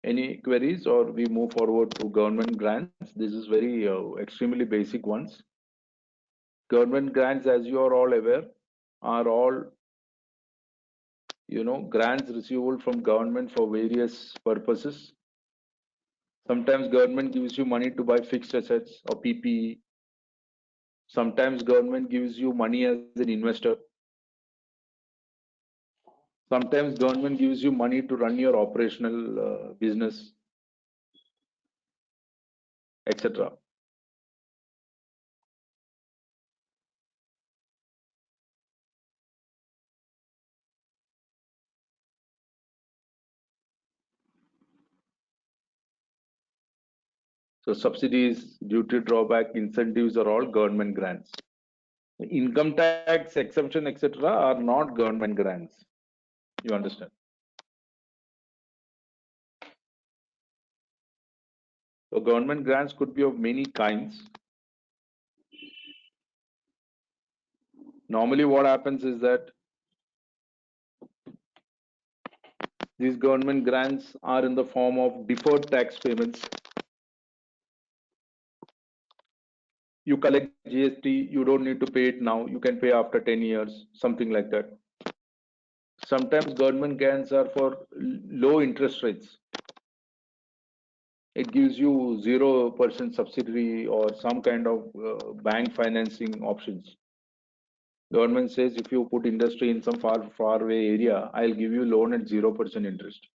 Any queries, or we move forward to government grants? This is very extremely basic ones. Government grants, as you are all aware, are all grants receivable from government for various purposes. Sometimes government gives you money to buy fixed assets or PPE. Sometimes government gives you money as an investor. Sometimes government gives you money to run your operational business, etc. So subsidies, duty drawback, incentives are all government grants. Income tax exemption, etc. are not government grants. You understand? So government grants could be of many kinds. Normally what happens is that these government grants are in the form of deferred tax payments. You collect GST, you don't need to pay it now, you can pay after 10 years, something like that. Sometimes government grants are for low interest rates. It gives you 0% subsidy or some kind of bank financing options. Government says if you put industry in some far away area, I'll give you loan at 0% interest.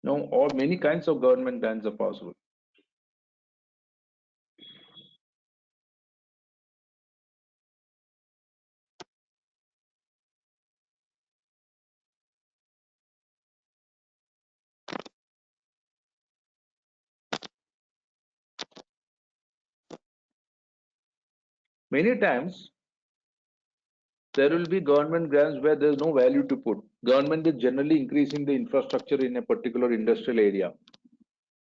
No, or many kinds of government grants are possible. Many times there will be government grants where there's no value to put. Government is generally increasing the infrastructure in a particular industrial area,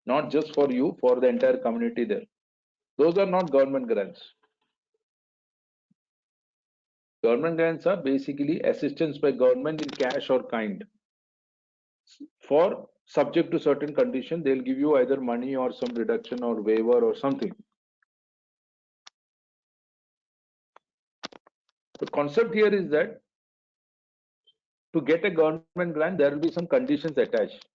not just for you, for the entire community there. Those are not government grants. Government grants are basically assistance by government in cash or kind. For subject to certain condition, they'll give you either money or some reduction or waiver or something. The concept here is that to get a government grant, there will be some conditions attached.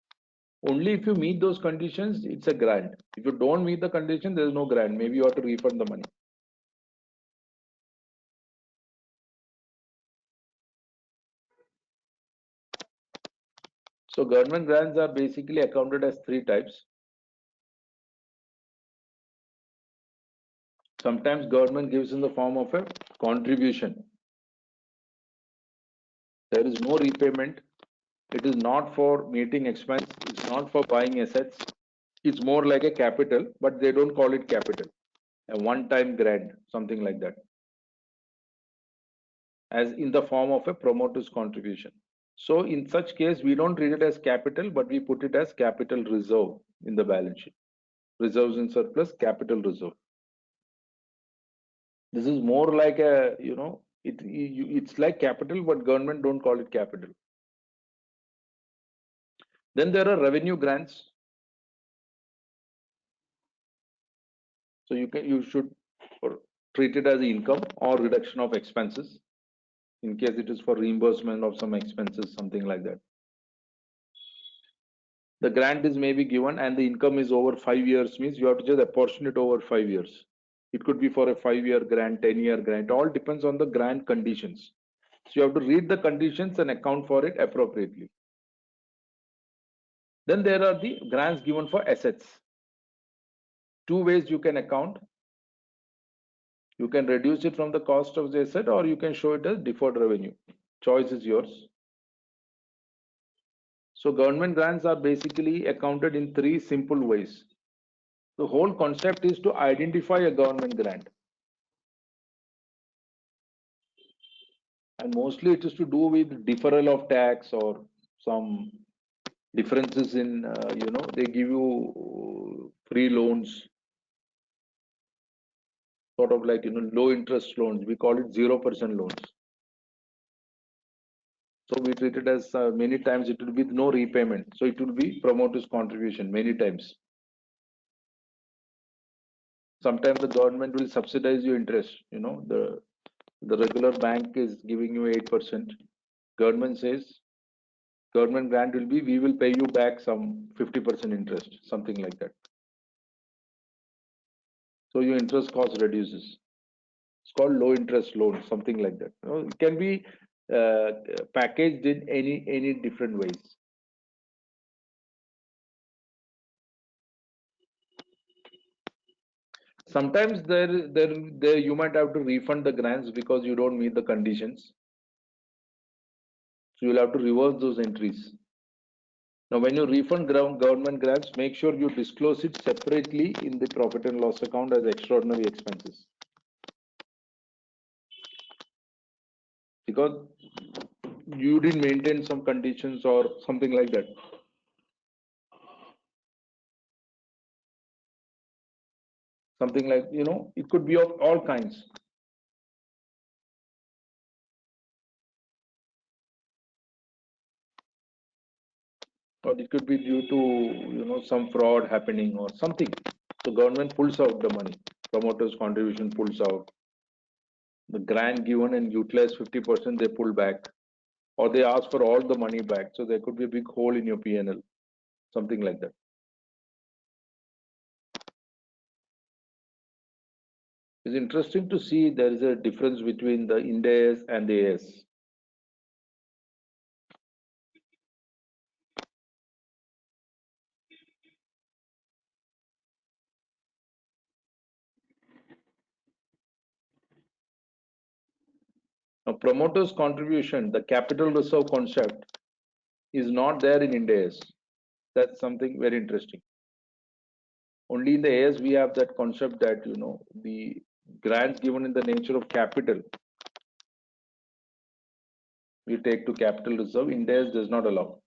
Only if you meet those conditions, it's a grant. If you don't meet the condition, there is no grant. Maybe you have to refund the money. So government grants are basically accounted as three types. Sometimes government gives in the form of a contribution. There is no repayment. It is not for meeting expense. It's not for buying assets. It's more like a capital, but they don't call it capital. A one-time grant, something like that, as in the form of a promoter's contribution. So in such case, we don't treat it as capital, but we put it as capital reserve in the balance sheet. Reserves in surplus, capital reserve. This is more like a, it's like capital, but government don't call it capital. Then there are revenue grants. So you should treat it as income or reduction of expenses in case it is for reimbursement of some expenses, something like that. The grant is maybe given and the income is over 5 years, means you have to just apportion it over 5 years. It could be for a 5-year grant, 10-year grant, all depends on the grant conditions. So you have to read the conditions and account for it appropriately. Then there are the grants given for assets. Two ways you can account. You can reduce it from the cost of the asset or you can show it as deferred revenue. Choice is yours. So government grants are basically accounted in three simple ways. The whole concept is to identify a government grant. And mostly it is to do with deferral of tax or some differences in, they give you free loans, sort of like, low interest loans. We call it 0% loans. So we treat it as many times it will be no repayment. So it will be promoter's contribution many times. Sometimes the government will subsidize your interest. The regular bank is giving you 8%. Government says, government grant will be, we will pay you back some 50% interest, something like that. So your interest cost reduces. It's called low interest loan, something like that. It can be packaged in any different ways. Sometimes there you might have to refund the grants because you don't meet the conditions. So you'll have to reverse those entries. Now, when you refund government grants, make sure you disclose it separately in the profit and loss account as extraordinary expenses. Because you didn't maintain some conditions or something like that. Something like, it could be of all kinds. Or it could be due to, some fraud happening or something. So government pulls out the money. Promoters' contribution pulls out. The grant given and utilized 50%, they pull back. Or they ask for all the money back. So there could be a big hole in your P&L. Something like that. It's interesting to see there is a difference between the Ind AS and the AS. Now, promoter's contribution, the capital reserve concept, is not there in Ind AS. That's something very interesting. Only in the AS we have that concept that, the grants given in the nature of capital, we take to capital reserve. Ind AS does not allow.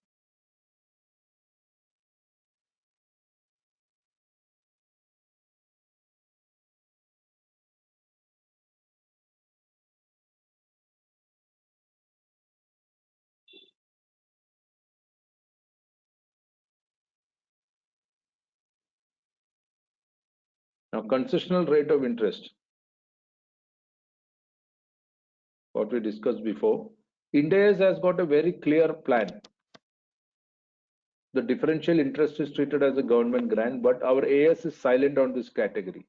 Now, concessional rate of interest, what we discussed before, Ind AS has got a very clear plan. The differential interest is treated as a government grant, but our AS is silent on this category.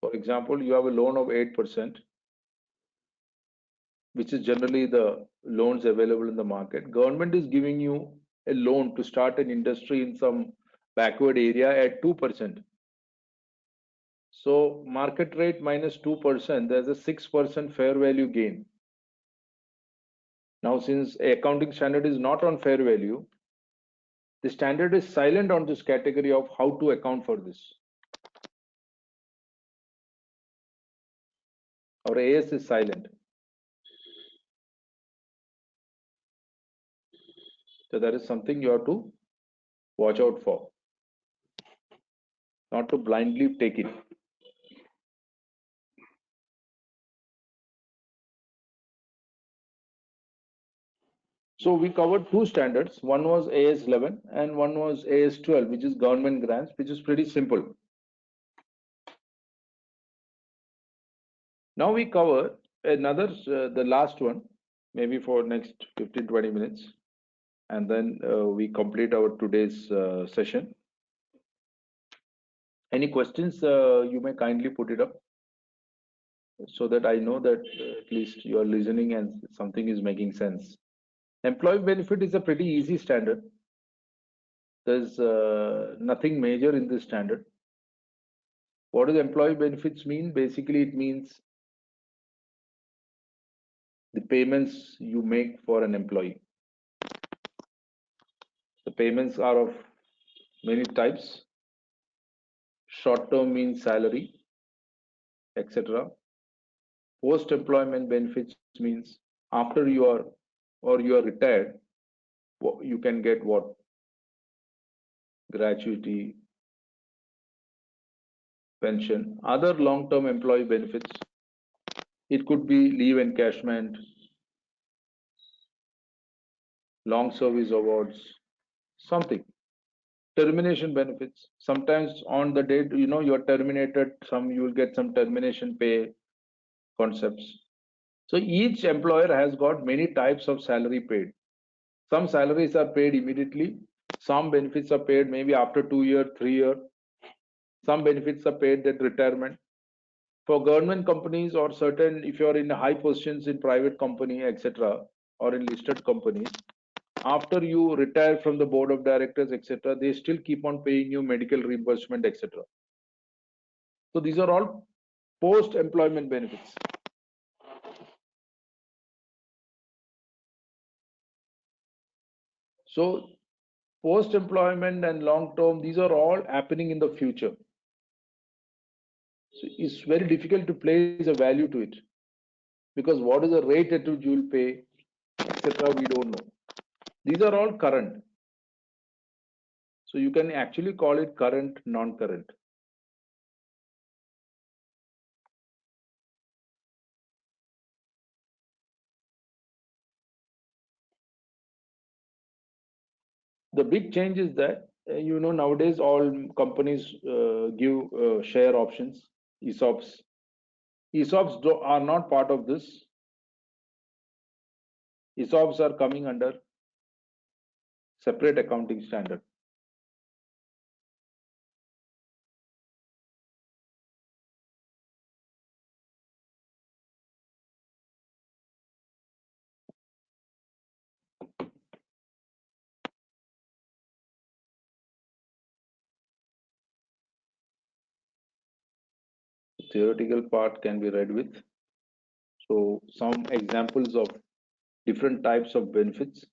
For example, you have a loan of 8%. which is generally the loans available in the market. Government is giving you a loan to start an industry in some backward area at 2%. So market rate minus 2%, there's a 6% fair value gain. Now, since accounting standard is not on fair value, the standard is silent on this category of how to account for this. Our AS is silent. So that is something you have to watch out for, not to blindly take it. So we covered two standards. One was AS11 and one was AS12, which is government grants, which is pretty simple. Now we cover another, the last one, maybe for next 15-20 minutes, and then we complete our today's session. Any questions, you may kindly put it up so that I know that at least you are listening and something is making sense. Employee benefit is a pretty easy standard. There's nothing major in this standard. What does employee benefits mean? Basically, it means the payments you make for an employee. The payments are of many types. Short term means salary, etc. Post employment benefits means after you are retired, you can get what? Gratuity, pension, other long term employee benefits. It could be leave encashment, long service awards, something. Termination benefits. Sometimes on the date, you are terminated, you will get some termination pay concepts. So each employer has got many types of salary paid. Some salaries are paid immediately. Some benefits are paid maybe after 2 years, 3 years. Some benefits are paid at retirement. For government companies or certain, if you are in high positions in private company, etc., or in listed companies, after you retire from the board of directors, etc., they still keep on paying you medical reimbursement, etc. So these are all post-employment benefits. So post-employment and long-term, these are all happening in the future. So it's very difficult to place a value to it because what is the rate at which you will pay, etc., we don't know. These are all current. So you can actually call it current, non-current. The big change is that, nowadays all companies give share options, ESOPs. ESOPs are not part of this. ESOPs are coming under separate accounting standard. Theoretical part can be read with. So some examples of different types of benefits.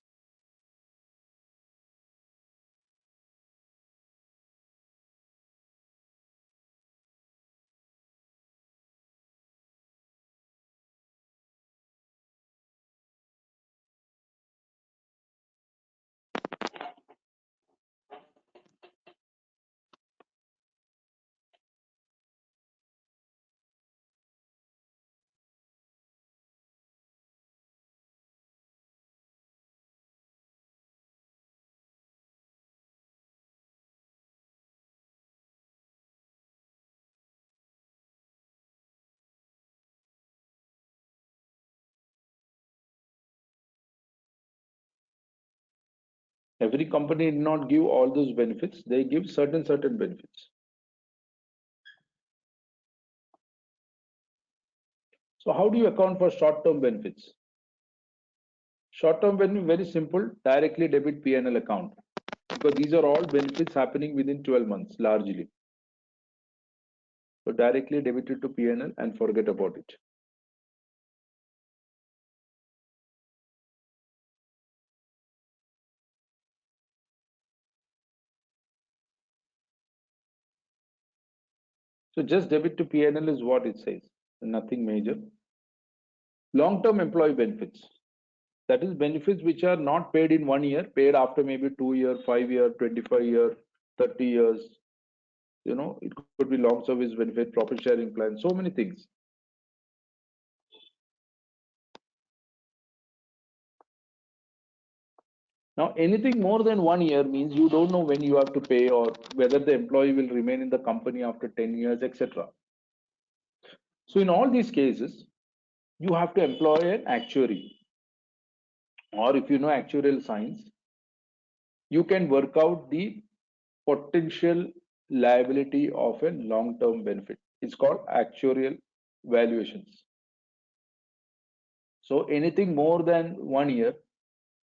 Every company did not give all those benefits. They give certain benefits. So how do you account for short-term benefits? Short-term benefit, very simple, directly debit P&L account. Because these are all benefits happening within 12 months, largely. So directly debit it to P&L and forget about it. So just debit to P&L is what it says, nothing major. Long-term employee benefits. That is benefits which are not paid in 1 year, paid after maybe 2 year, 5 year, 25 year, 30 years. You know, it could be long service benefit, profit sharing plan, so many things. Now, anything more than 1 year means you don't know when you have to pay or whether the employee will remain in the company after 10 years, etc. So in all these cases, you have to employ an actuary, or if you know actuarial science, you can work out the potential liability of a long-term benefit. It's called actuarial valuations. So anything more than 1 year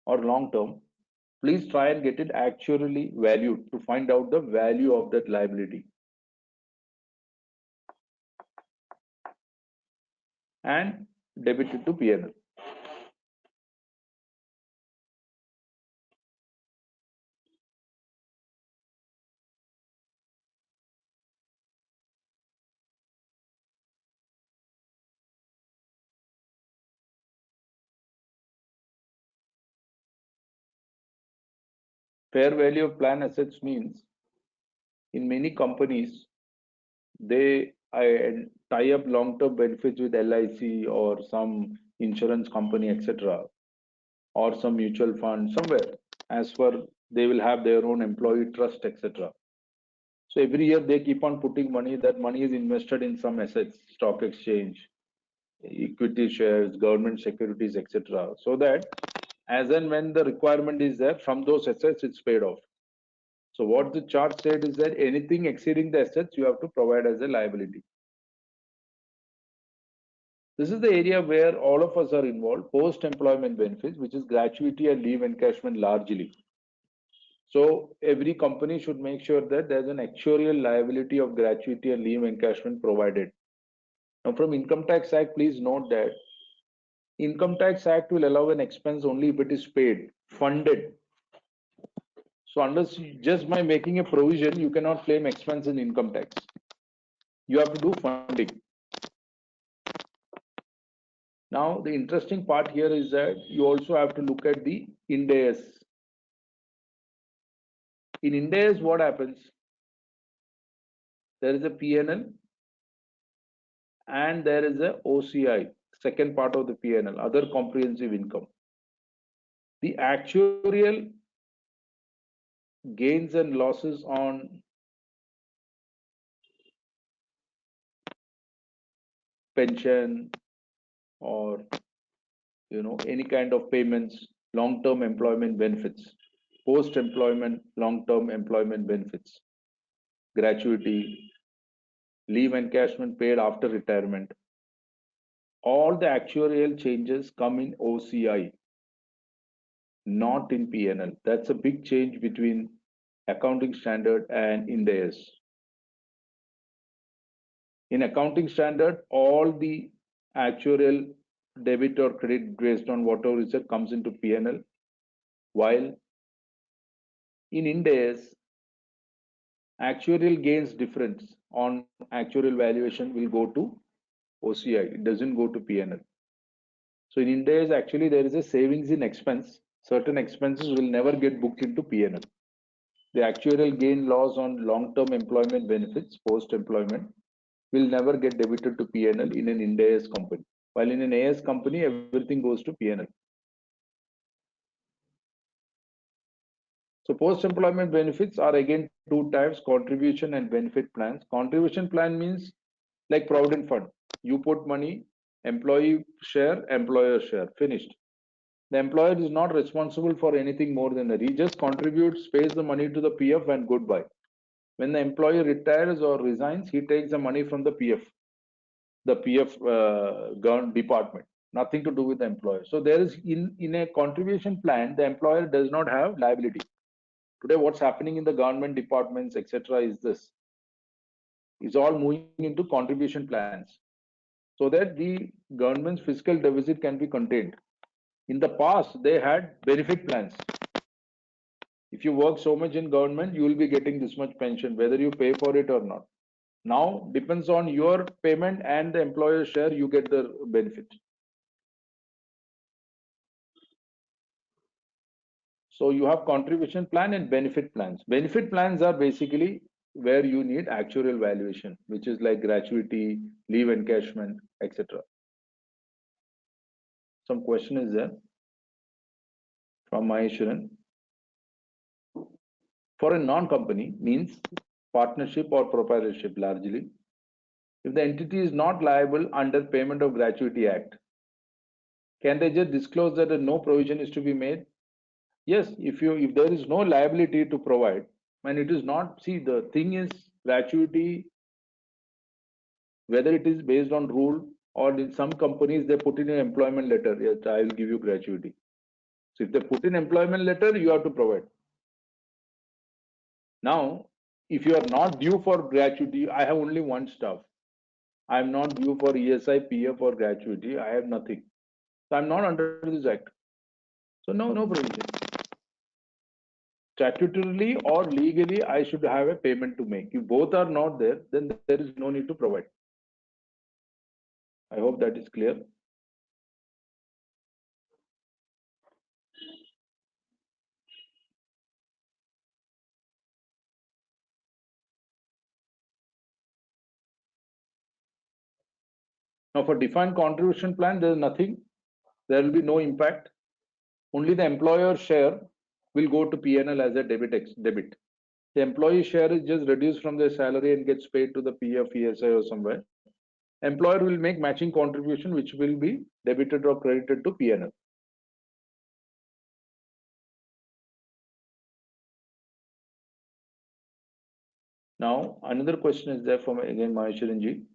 or long term, please try and get it actuarially valued to find out the value of that liability. And debit it to P&L. Fair value of plan assets means in many companies, they tie up long-term benefits with LIC or some insurance company, etc., or some mutual fund somewhere, as per they will have their own employee trust, etc. So every year they keep on putting money. That money is invested in some assets, stock exchange, equity shares, government securities, etc. So that as and when the requirement is there, from those assets it's paid off. So what the chart said is that anything exceeding the assets you have to provide as a liability. This is the area where all of us are involved, post-employment benefits, which is gratuity and leave encashment largely. So every company should make sure that there's an actuarial liability of gratuity and leave encashment provided. Now from Income Tax Act, please note that Income Tax Act will allow an expense only if it is paid, funded. So unless just by making a provision, you cannot claim expense in income tax. You have to do funding. Now, the interesting part here is that you also have to look at the Ind AS. In Ind AS, what happens? There is a P&L and there is a OCI, second part of the P&L, other comprehensive income. The actuarial gains and losses on pension or any kind of payments, long-term employment benefits, post-employment long-term employment benefits, gratuity, leave encashment paid after retirement. All the actuarial changes come in OCI, not in P&L. That's a big change between accounting standard and Ind AS. In accounting standard, all the actuarial debit or credit based on whatever is it comes into P&L, while in Ind AS, actuarial gains difference on actuarial valuation will go to OCI. It doesn't go to P&L. So in Ind AS, actually there is a savings in expense. Certain expenses will never get booked into P&L. The actuarial gain loss on long-term employment benefits, post-employment, will never get debited to P&L in an Ind AS company. While in an AS company, everything goes to P&L. So post-employment benefits are again two types, contribution and benefit plans. Contribution plan means like Provident Fund. You put money, employee share, employer share, finished. The employer is not responsible for anything more than that. He just contributes, pays the money to the PF and goodbye. When the employee retires or resigns, he takes the money from the PF government department. nothing to do with the employer. So there is in a contribution plan, the employer does not have liability. Today, what's happening in the government departments, etc., is all moving into contribution plans, so that the government's fiscal deficit can be contained. In the past, they had benefit plans. If you work so much in government, you will be getting this much pension, whether you pay for it or not. Now, depends on your payment and the employer share, you get the benefit. So you have contribution plan and benefit plans. Benefit plans are basically where you need actuarial valuation, which is like gratuity, leave encashment, etc. Some question is there from Maheshwaran. For a non-company means partnership or proprietorship largely. If the entity is not liable under Payment of Gratuity Act, can they just disclose that no provision is to be made? Yes, if there is no liability to provide, and it is not, see, the thing is gratuity, whether it is based on rule or in some companies they put in an employment letter, yes, I will give you gratuity. So if they put in employment letter, you have to provide. Now, if you are not due for gratuity, I have only one staff. I am not due for ESI, PF or gratuity. I have nothing. So I'm not under this act. So no provision. Statutorily or legally, I should have a payment to make. If both are not there, then there is no need to provide. I hope that is clear. Now for defined contribution plan, there is nothing. There will be no impact. Only the employer share will go to PNL as a debit. The employee share is just reduced from their salary and gets paid to the PF, ESI or somewhere. Employer will make matching contribution, which will be debited or credited to PNL. Now, another question is there from again Maheshwaran.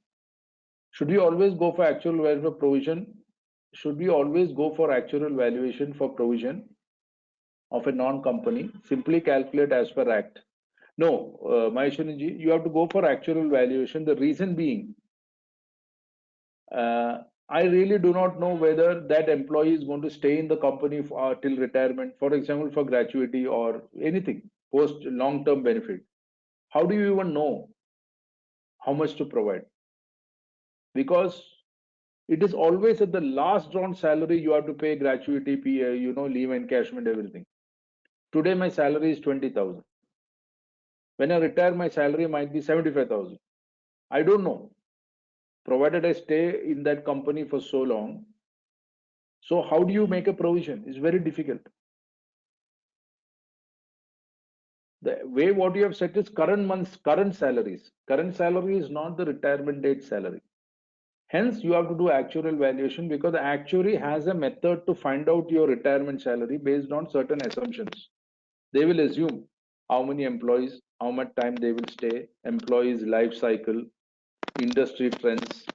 Should we always go for actual value of provision? Should we always go for actual valuation for provision of a non-company? Simply calculate as per Act. No, Maheshwaran, you have to go for actual valuation. The reason being, I really do not know whether that employee is going to stay in the company till retirement, for example, for gratuity or anything, post long-term benefit. How do you even know how much to provide? Because it is always at the last drawn salary you have to pay gratuity, PA, leave encashment, everything. Today my salary is 20,000. When I retire, my salary might be 75,000. I don't know. Provided I stay in that company for so long. So how do you make a provision? It's very difficult. The way what you have set is current month's current salaries. Current salary is not the retirement date salary. Hence, you have to do actuarial valuation because the actuary has a method to find out your retirement salary based on certain assumptions. They will assume how many employees, how much time they will stay, employees' life cycle, industry trends,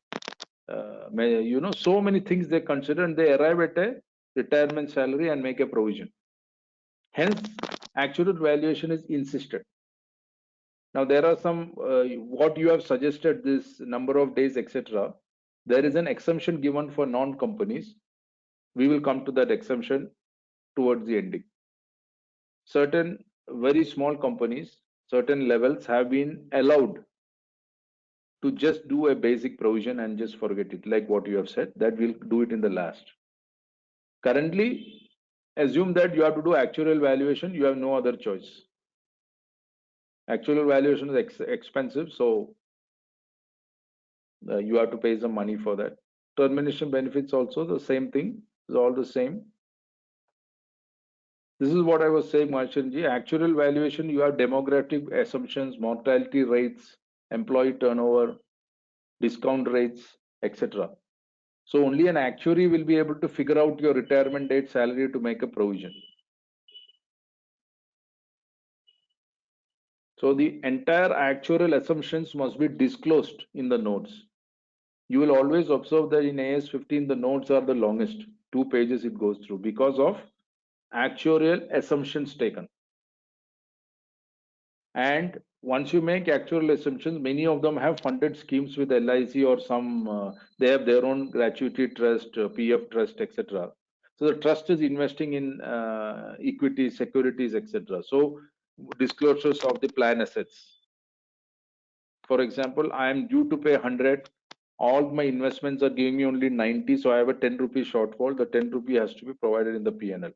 so many things they consider, and they arrive at a retirement salary and make a provision. Hence, actuarial valuation is insisted. Now, there are some, what you have suggested, this number of days, etc. There is an exemption given for non-companies. We will come to that exemption towards the ending. Certain very small companies, certain levels have been allowed to just do a basic provision and just forget it, like what you have said, that we'll do it in the last. Currently, assume that you have to do actuarial valuation, you have no other choice. Actuarial valuation is expensive, so you have to pay some money for that. Termination benefits also the same thing, is all the same. This is what I was saying, Marshanji. Actuarial valuation, you have demographic assumptions, mortality rates, employee turnover, discount rates, etc. So only an actuary will be able to figure out your retirement date salary to make a provision. So the entire actuarial assumptions must be disclosed in the notes. You will always observe that in AS 15, the notes are the longest, 2 pages it goes through because of actuarial assumptions taken. And once you make actual assumptions, many of them have funded schemes with LIC or some, they have their own gratuity trust, PF trust, etc. So the trust is investing in equity, securities, etc. So disclosures of the plan assets. For example, I am due to pay 100. All my investments are giving me only 90. So I have a 10 rupee shortfall. The 10 rupee has to be provided in the PNL.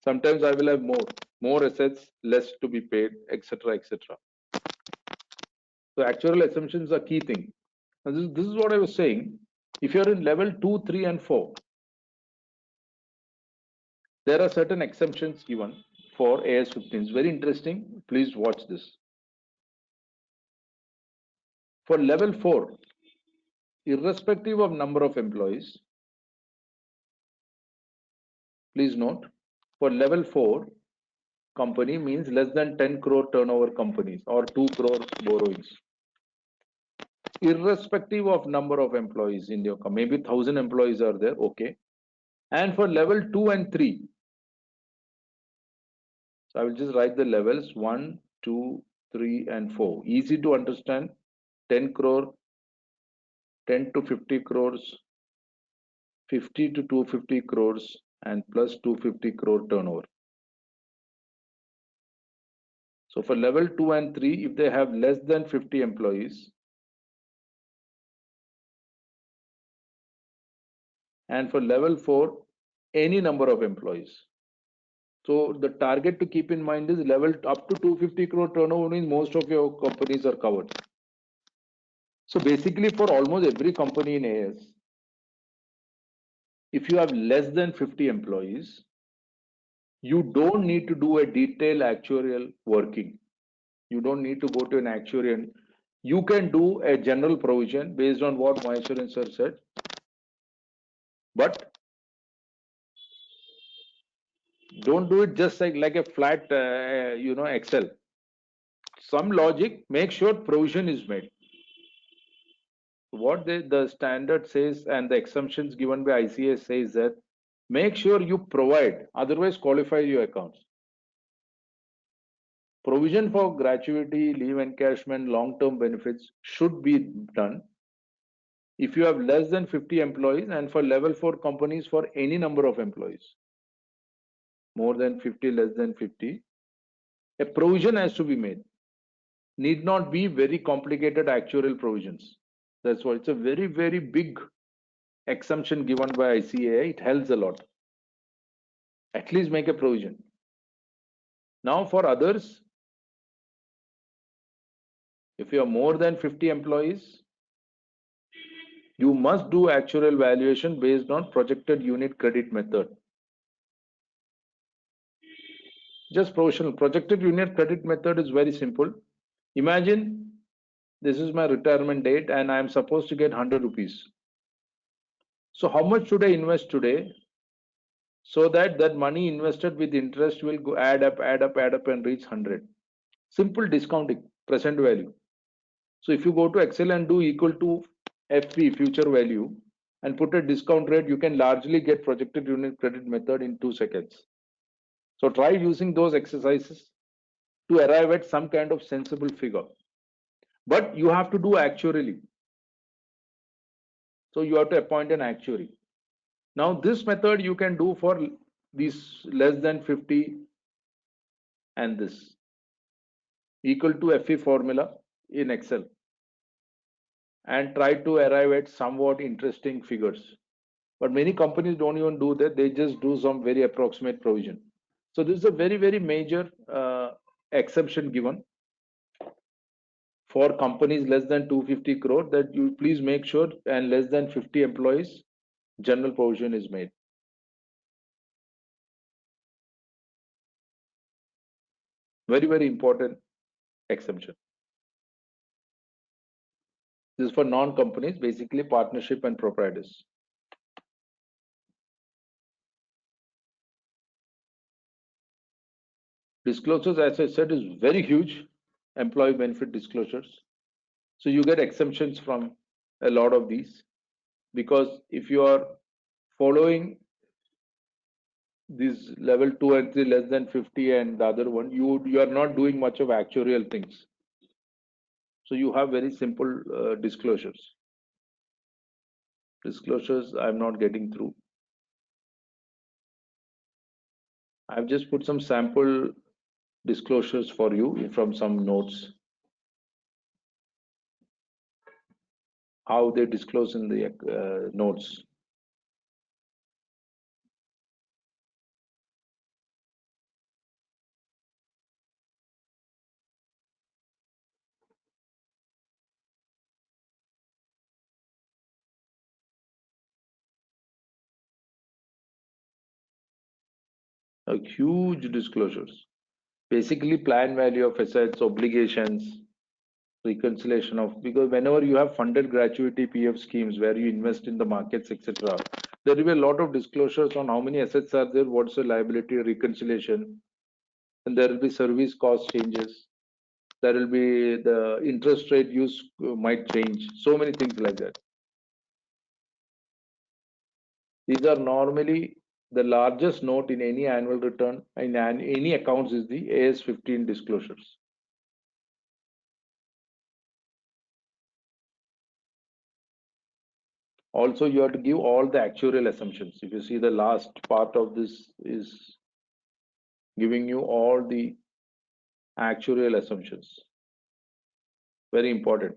Sometimes I will have more assets, less to be paid, etc., etc. So actual assumptions are key thing. Now this is what I was saying. If you're in level 2, 3, and 4, there are certain exemptions given for AS 15. It's very interesting. Please watch this. For level 4, irrespective of number of employees, please note, for level 4, company means less than 10 crore turnover companies or 2 crore borrowings. Irrespective of number of employees in your company, maybe 1,000 employees are there, okay. And for level 2 and 3, so I will just write the levels 1, 2, 3, and 4. Easy to understand. 10 crore, 10 to 50 crores, 50 to 250 crores, and plus 250 crore turnover. So for level 2 and 3, if they have less than 50 employees, and for level 4, any number of employees. So the target to keep in mind is level up to 250 crore turnover means most of your companies are covered. So basically for almost every company in AS, if you have less than 50 employees, you don't need to do a detailed actuarial working. You don't need to go to an actuarial. You can do a general provision based on what Maheshwaran sir said. But don't do it just like a flat, Excel. Some logic, make sure provision is made. What the standard says and the exemptions given by ICAI says that make sure you provide, otherwise qualify your accounts. Provision for gratuity, leave encashment, long-term benefits should be done if you have less than 50 employees, and for level 4 companies for any number of employees. More than 50, less than 50, a provision has to be made. Need not be very complicated actuarial provisions. That's why it's a very, very big exemption given by ICAI. It helps a lot. At least make a provision. Now for others, if you have more than 50 employees, you must do actuarial valuation based on projected unit credit method. Just provisional. Projected unit credit method is very simple. Imagine this is my retirement date and I am supposed to get 100 rupees. So how much should I invest today so that that money invested with interest will go add up and reach 100? Simple discounting, present value. So if you go to Excel and do equal to FP, future value, and put a discount rate, you can largely get projected unit credit method in 2 seconds. So try using those exercises to arrive at some kind of sensible figure. But you have to do actuarially. So you have to appoint an actuary. Now this method you can do for these less than 50 and this equal to FE formula in Excel and try to arrive at somewhat interesting figures. But many companies don't even do that. They just do some very approximate provision. So this is a very, very major exception given for companies less than 250 crore, that you please make sure, and less than 50 employees, general provision is made. Very, very important exemption. This is for non-companies, basically partnership and proprietors. Disclosures, as I said, is very huge. Employee benefit disclosures. So you get exemptions from a lot of these. because if you are following this level 2 and 3 less than 50 and the other one, you are not doing much of actuarial things. So you have very simple disclosures. Disclosures I'm not getting through. I've just put some sample disclosures for you from some notes. How they disclose in the notes. Huge disclosures. Basically, plan value of assets, obligations, reconciliation of, because whenever you have funded gratuity PF schemes where you invest in the markets, etc., there will be a lot of disclosures on how many assets are there, what's the liability reconciliation, and there will be service cost changes. There will be the interest rate use might change. So many things like that. These are normally the largest note in any annual return in any accounts is the AS 15 disclosures. Also, you have to give all the actuarial assumptions. If you see, the last part of this is giving you all the actuarial assumptions. Very important.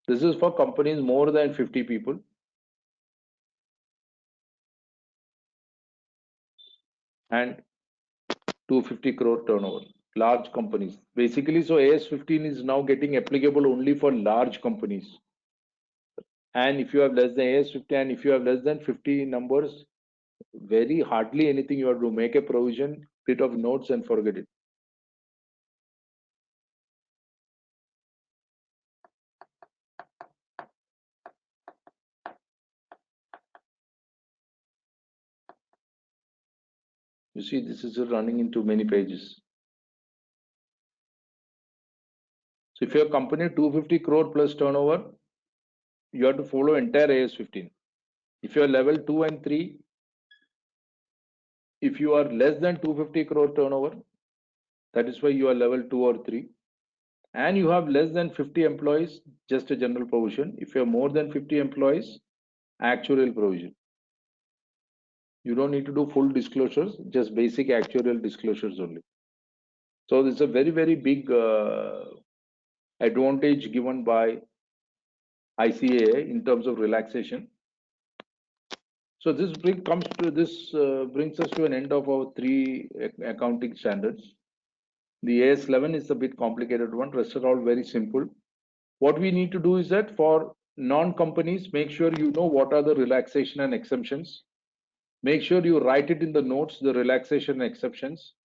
This is for companies more than 50 people. And 250 crore turnover, large companies. Basically, so AS 15 is now getting applicable only for large companies. And if you have less than AS 50 and if you have less than 50 numbers, very hardly anything you have to make a provision, bit of notes and forget it. You see, this is running into many pages. So if your company 250 crore plus turnover, you have to follow entire AS 15. If you are level 2 and 3, if you are less than 250 crore turnover, that is why you are level 2 or 3. And you have less than 50 employees, just a general provision. If you have more than 50 employees, actuarial provision. You don't need to do full disclosures, just basic actuarial disclosures only. So this is a very, very big advantage given by ICAI in terms of relaxation. So this brings us to an end of our 3 accounting standards. The AS 11 is a bit complicated one. Rest are all very simple. What we need to do is that for non-companies, make sure you know what are the relaxation and exemptions. Make sure you write it in the notes, the relaxation and exceptions,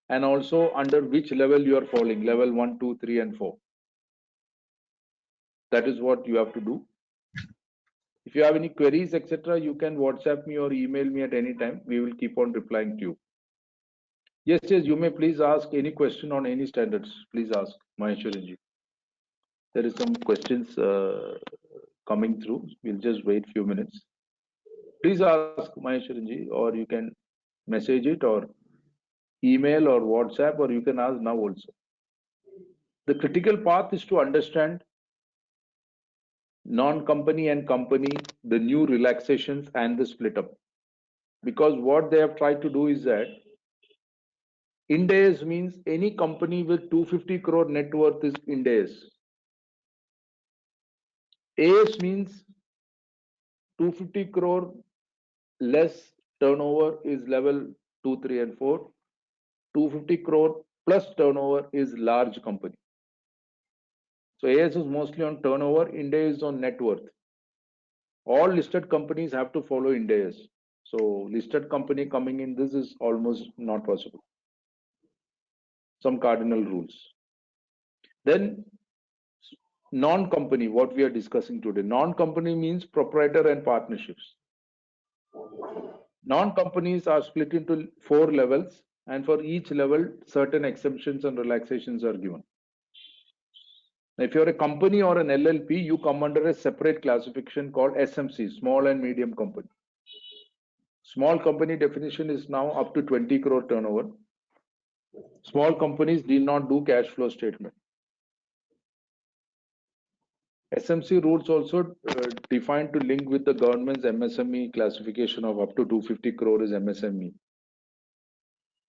and also under which level you are falling, level 1, 2, 3, and 4. That is what you have to do. If you have any queries, etc., you can WhatsApp me or email me at any time. We will keep on replying to you. Yes, you may please ask any question on any standards. Please ask, Maheshwaranji. There is some questions coming through. We'll just wait a few minutes. Please ask Maheshwaranji, or you can message it or email or WhatsApp, or you can ask now also. The critical path is to understand non-company and company, the new relaxations and the split up. Because what they have tried to do is that Ind AS means any company with 250 crore net worth is Ind AS. AS means 250 crore less turnover is level 2, 3, and 4. 250 crore plus turnover is large company. So AS is mostly on turnover, Ind AS is on net worth. All listed companies have to follow Ind AS. So listed company coming in, this is almost not possible. Some cardinal rules. Then non-company, what we are discussing today. Non-company means proprietor and partnerships. Non-companies are split into 4 levels, and for each level, certain exemptions and relaxations are given. If you're a company or an LLP, you come under a separate classification called SMC, small and medium company. Small company definition is now up to 20 crore turnover. Small companies need not do cash flow statement. SMC rules also defined to link with the government's MSME classification of up to 250 crore is MSME.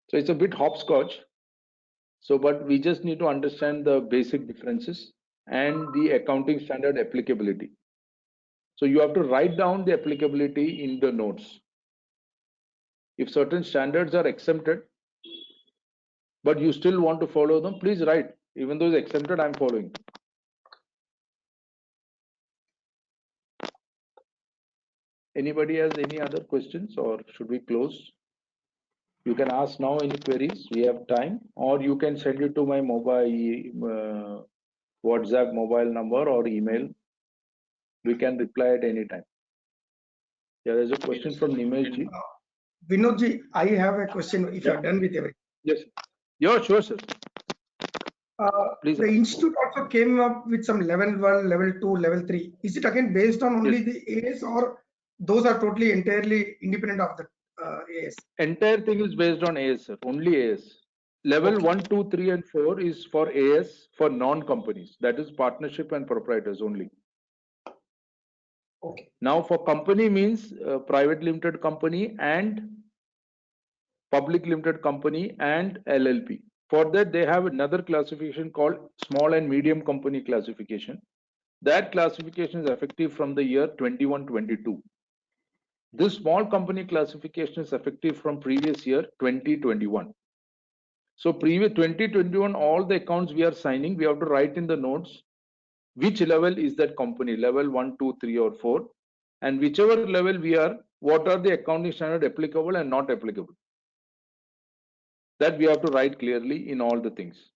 So it's a bit hopscotch. So, but we just need to understand the basic differences and the accounting standard applicability. So you have to write down the applicability in the notes. If certain standards are exempted, but you still want to follow them, please write. Even though it's exempted, I'm following. Anybody has any other questions, or should we close? You can ask now any queries. We have time, or you can send it to my mobile WhatsApp mobile number or email. We can reply at any time. Yeah, there's a question from Nimesh ji. Vinod ji, I have a question if you are done with everything. Yes. Yeah, sure, sir. Please. The institute also came up with some level 1, level 2, level 3. Is it again based on only the AS, or those are totally entirely independent of the AS? Entire thing is based on AS, sir. Only AS. Level 1, 2, 3, and 4 is for AS for non-companies. That is partnership and proprietors only. Okay. Now for company means private limited company and public limited company and LLP. For that, they have another classification called small and medium company classification. That classification is effective from the year 21-22. This small company classification is effective from previous year 2021. So previous 2021, all the accounts we are signing, we have to write in the notes which level is that company, level 1, 2, 3, or 4, and whichever level we are, what are the accounting standard applicable and not applicable. That we have to write clearly in all the things.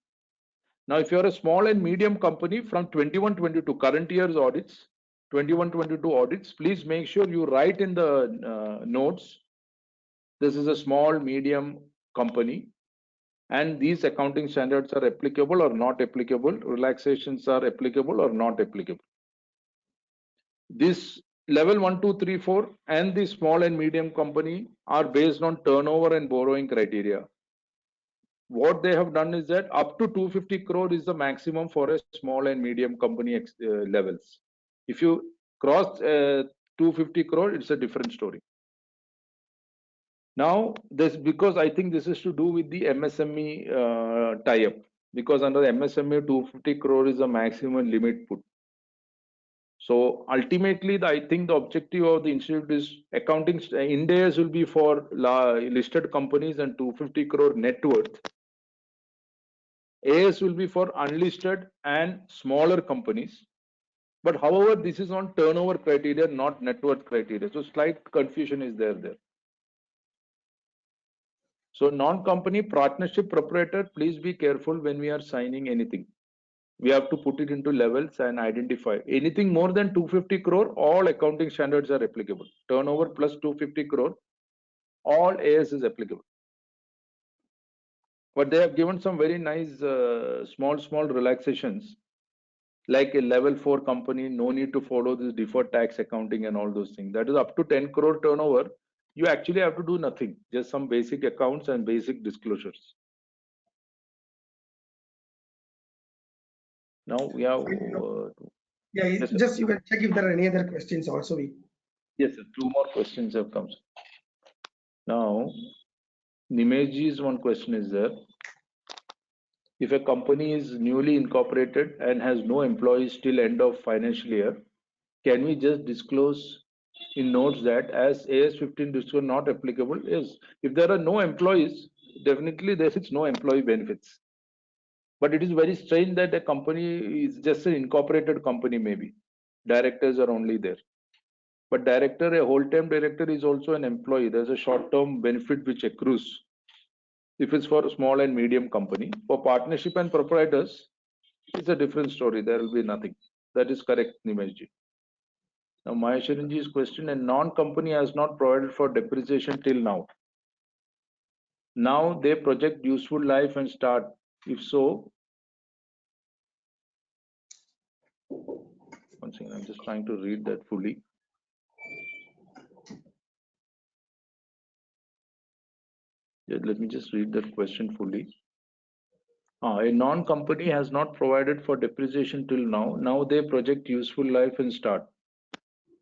Now, if you are a small and medium company from 21-22 current year's audits, 21-22 audits, please make sure you write in the notes, this is a small, medium company, and these accounting standards are applicable or not applicable, relaxations are applicable or not applicable. This level 1, 2, 3, 4 and the small and medium company are based on turnover and borrowing criteria. What they have done is that up to 250 crore is the maximum for a small and medium company levels. If you cross 250 crore, it's a different story. Now, this because I think this is to do with the MSME tie-up, because under MSME 250 crore is the maximum limit put. So ultimately, I think the objective of the institute is accounting. Ind AS will be for listed companies and 250 crore net worth. AS will be for unlisted and smaller companies. But however, this is on turnover criteria, not net worth criteria. So slight confusion is there. So non-company partnership proprietor, please be careful when we are signing anything. We have to put it into levels and identify. Anything more than 250 crore, all accounting standards are applicable. Turnover plus 250 crore, all AS is applicable. But they have given some very nice small relaxations, like a level 4 company, no need to follow this deferred tax accounting and all those things. That is up to 10 crore turnover. You actually have to do nothing, just some basic accounts and basic disclosures. Now we have. Yes, just you can check if there are any other questions also. Yes, sir. 2 more questions have come. Now, Nimeshji's one question is there. If a company is newly incorporated and has no employees till end of financial year, can we just disclose in notes that as AS 15 disclosure not applicable? Yes. If there are no employees, definitely there is no employee benefits. But it is very strange that a company is just an incorporated company, maybe. Directors are only there. But director, a whole-time director is also an employee. There's a short-term benefit which accrues. If it's for a small and medium company. For partnership and proprietors, it's a different story. There will be nothing. That is correct, Nimeshji. Now, Maheshwaranji's question, a non-company has not provided for depreciation till now. Now they project useful life and start. If so, One second, I'm just trying to read that fully. Let me just read that question fully. A non-company has not provided for depreciation till now. Now they project useful life and start.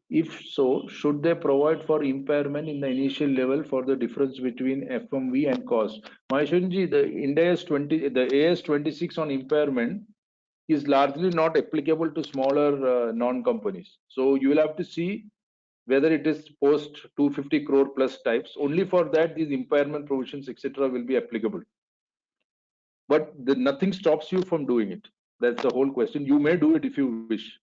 If so, should they provide for impairment in the initial level for the difference between FMV and cost? Maheshwarji, the AS 26 on impairment is largely not applicable to smaller non-companies. So you will have to see whether it is post 250 crore plus types. Only for that these impairment provisions, etc., will be applicable. But nothing stops you from doing it. That's the whole question. You may do it if you wish.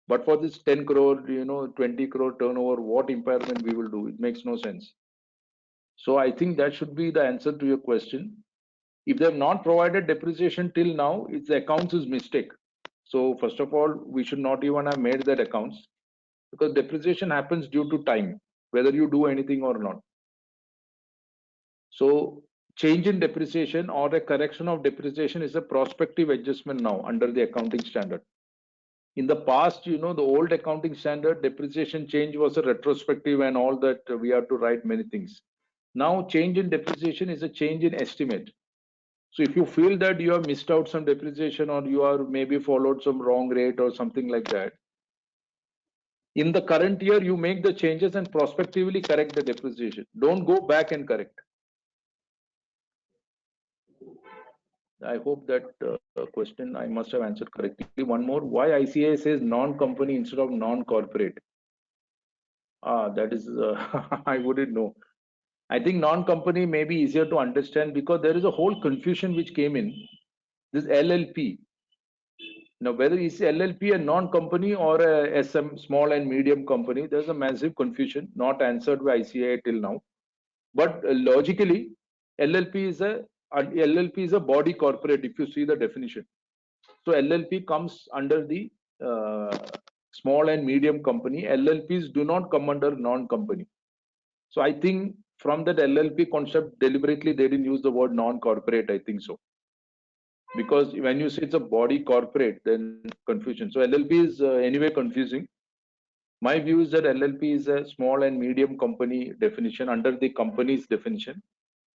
But for this 10 crore, 20 crore turnover, what impairment we will do? It makes no sense. So I think that should be the answer to your question. If they have not provided depreciation till now, it's the accounts is mistake. So first of all, we should not even have made that accounts, because depreciation happens due to time, whether you do anything or not. So change in depreciation or a correction of depreciation is a prospective adjustment now under the accounting standard. In the past, the old accounting standard, depreciation change was a retrospective and all that we have to write many things. Now change in depreciation is a change in estimate. So if you feel that you have missed out some depreciation or you are maybe followed some wrong rate or something like that, in the current year, you make the changes and prospectively correct the depreciation. Don't go back and correct. I hope that question I must have answered correctly. One more, why ICAI says non-company instead of non-corporate? That is, I wouldn't know. I think non-company may be easier to understand because there is a whole confusion which came in. This LLP. Now, whether it's LLP a non-company or a SM, small and medium company, there's a massive confusion not answered by ICAI till now. But logically, LLP is a body corporate if you see the definition. So LLP comes under the small and medium company. LLPs do not come under non-company. So I think from that LLP concept, deliberately they didn't use the word non-corporate. I think so. Because when you say it's a body corporate, then confusion. So LLP is anyway confusing. My view is that LLP is a small and medium company definition under the company's definition,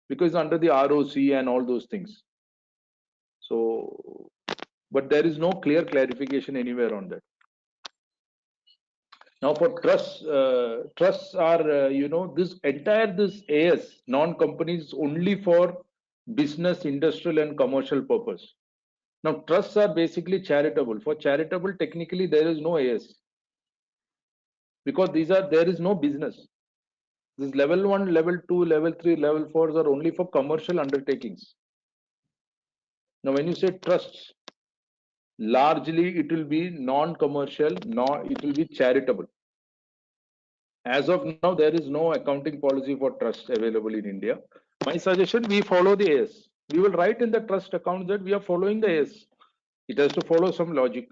because under the ROC and all those things. So, but there is no clear clarification anywhere on that. Now for trusts, trusts are, this AS, non-companies only for business, industrial and commercial purpose. Now trusts are basically charitable. For charitable, technically there is no AS. Because there is no business. This level 1, level 2, level 3, level 4s are only for commercial undertakings. Now when you say trusts, largely it will be non-commercial, it will be charitable. As of now, there is no accounting policy for trusts available in India. My suggestion, we follow the AS. We will write in the trust account that we are following the AS. It has to follow some logic,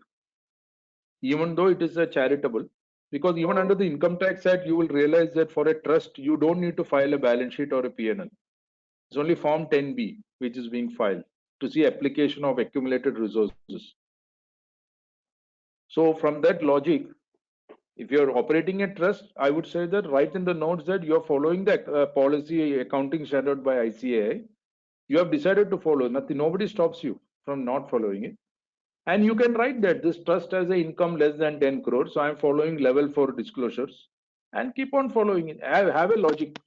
even though it is a charitable. Because even under the Income Tax Act, you will realize that for a trust, you don't need to file a balance sheet or a P&L. It's only Form 10B, which is being filed to see application of accumulated resources. So from that logic, if you're operating a trust, I would say that write in the notes that you're following the policy accounting standard by ICAI. You have decided to follow. Nobody stops you from not following it. And you can write that this trust has an income less than 10 crores. So I'm following level 4 disclosures and keep on following it. Have a logic.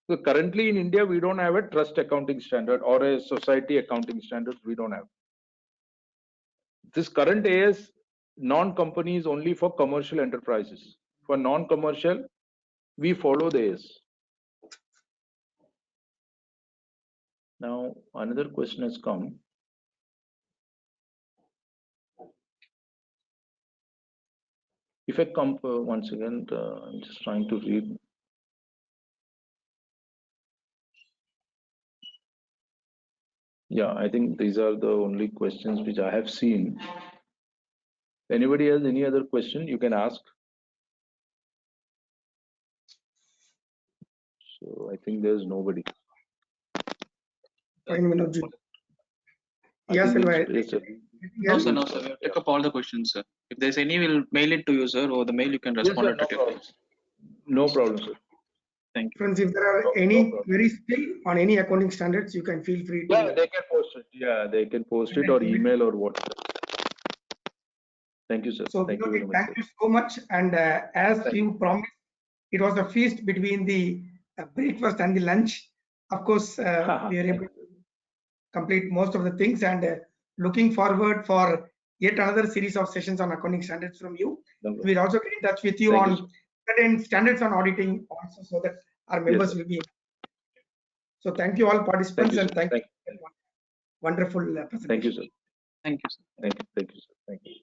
So currently in India, we don't have a trust accounting standard or a society accounting standard. We don't have. This current AS non-company is only for commercial enterprises. For non-commercial, we follow the AS. Now, another question has come. If I come once again, I'm just trying to read. Yeah, I think these are the only questions which I have seen. Anybody has any other question, you can ask. So I think there's nobody. Fine, Vinod. Yes, No, sir. We have taken up all the questions, sir. If there's any, we'll mail it to you, sir. Or the mail you can Yes, respond sir, it no at your problem. place. No problem, sir. Thank you. Friends, if there are No any problem. queries still on any accounting standards, you can feel free to. Yeah, they can post it. Yeah, they can post it or email or whatever. Thank you, sir. So Thank you very much, thank sir. you so much. And as Thank you promised, it was a feast between the breakfast and the lunch. Of course, we are able to complete most of the things, and looking forward for yet another series of sessions on accounting standards from you. No problem. We'll also get in touch with you Thank on you, sir. certain standards on auditing also, so that our members sir. will be. So thank you all participants, Thank you, and sir. thank you. Thank you. Wonderful presentation. Thank you, sir. Thank you, sir. Thank you, sir. Thank you.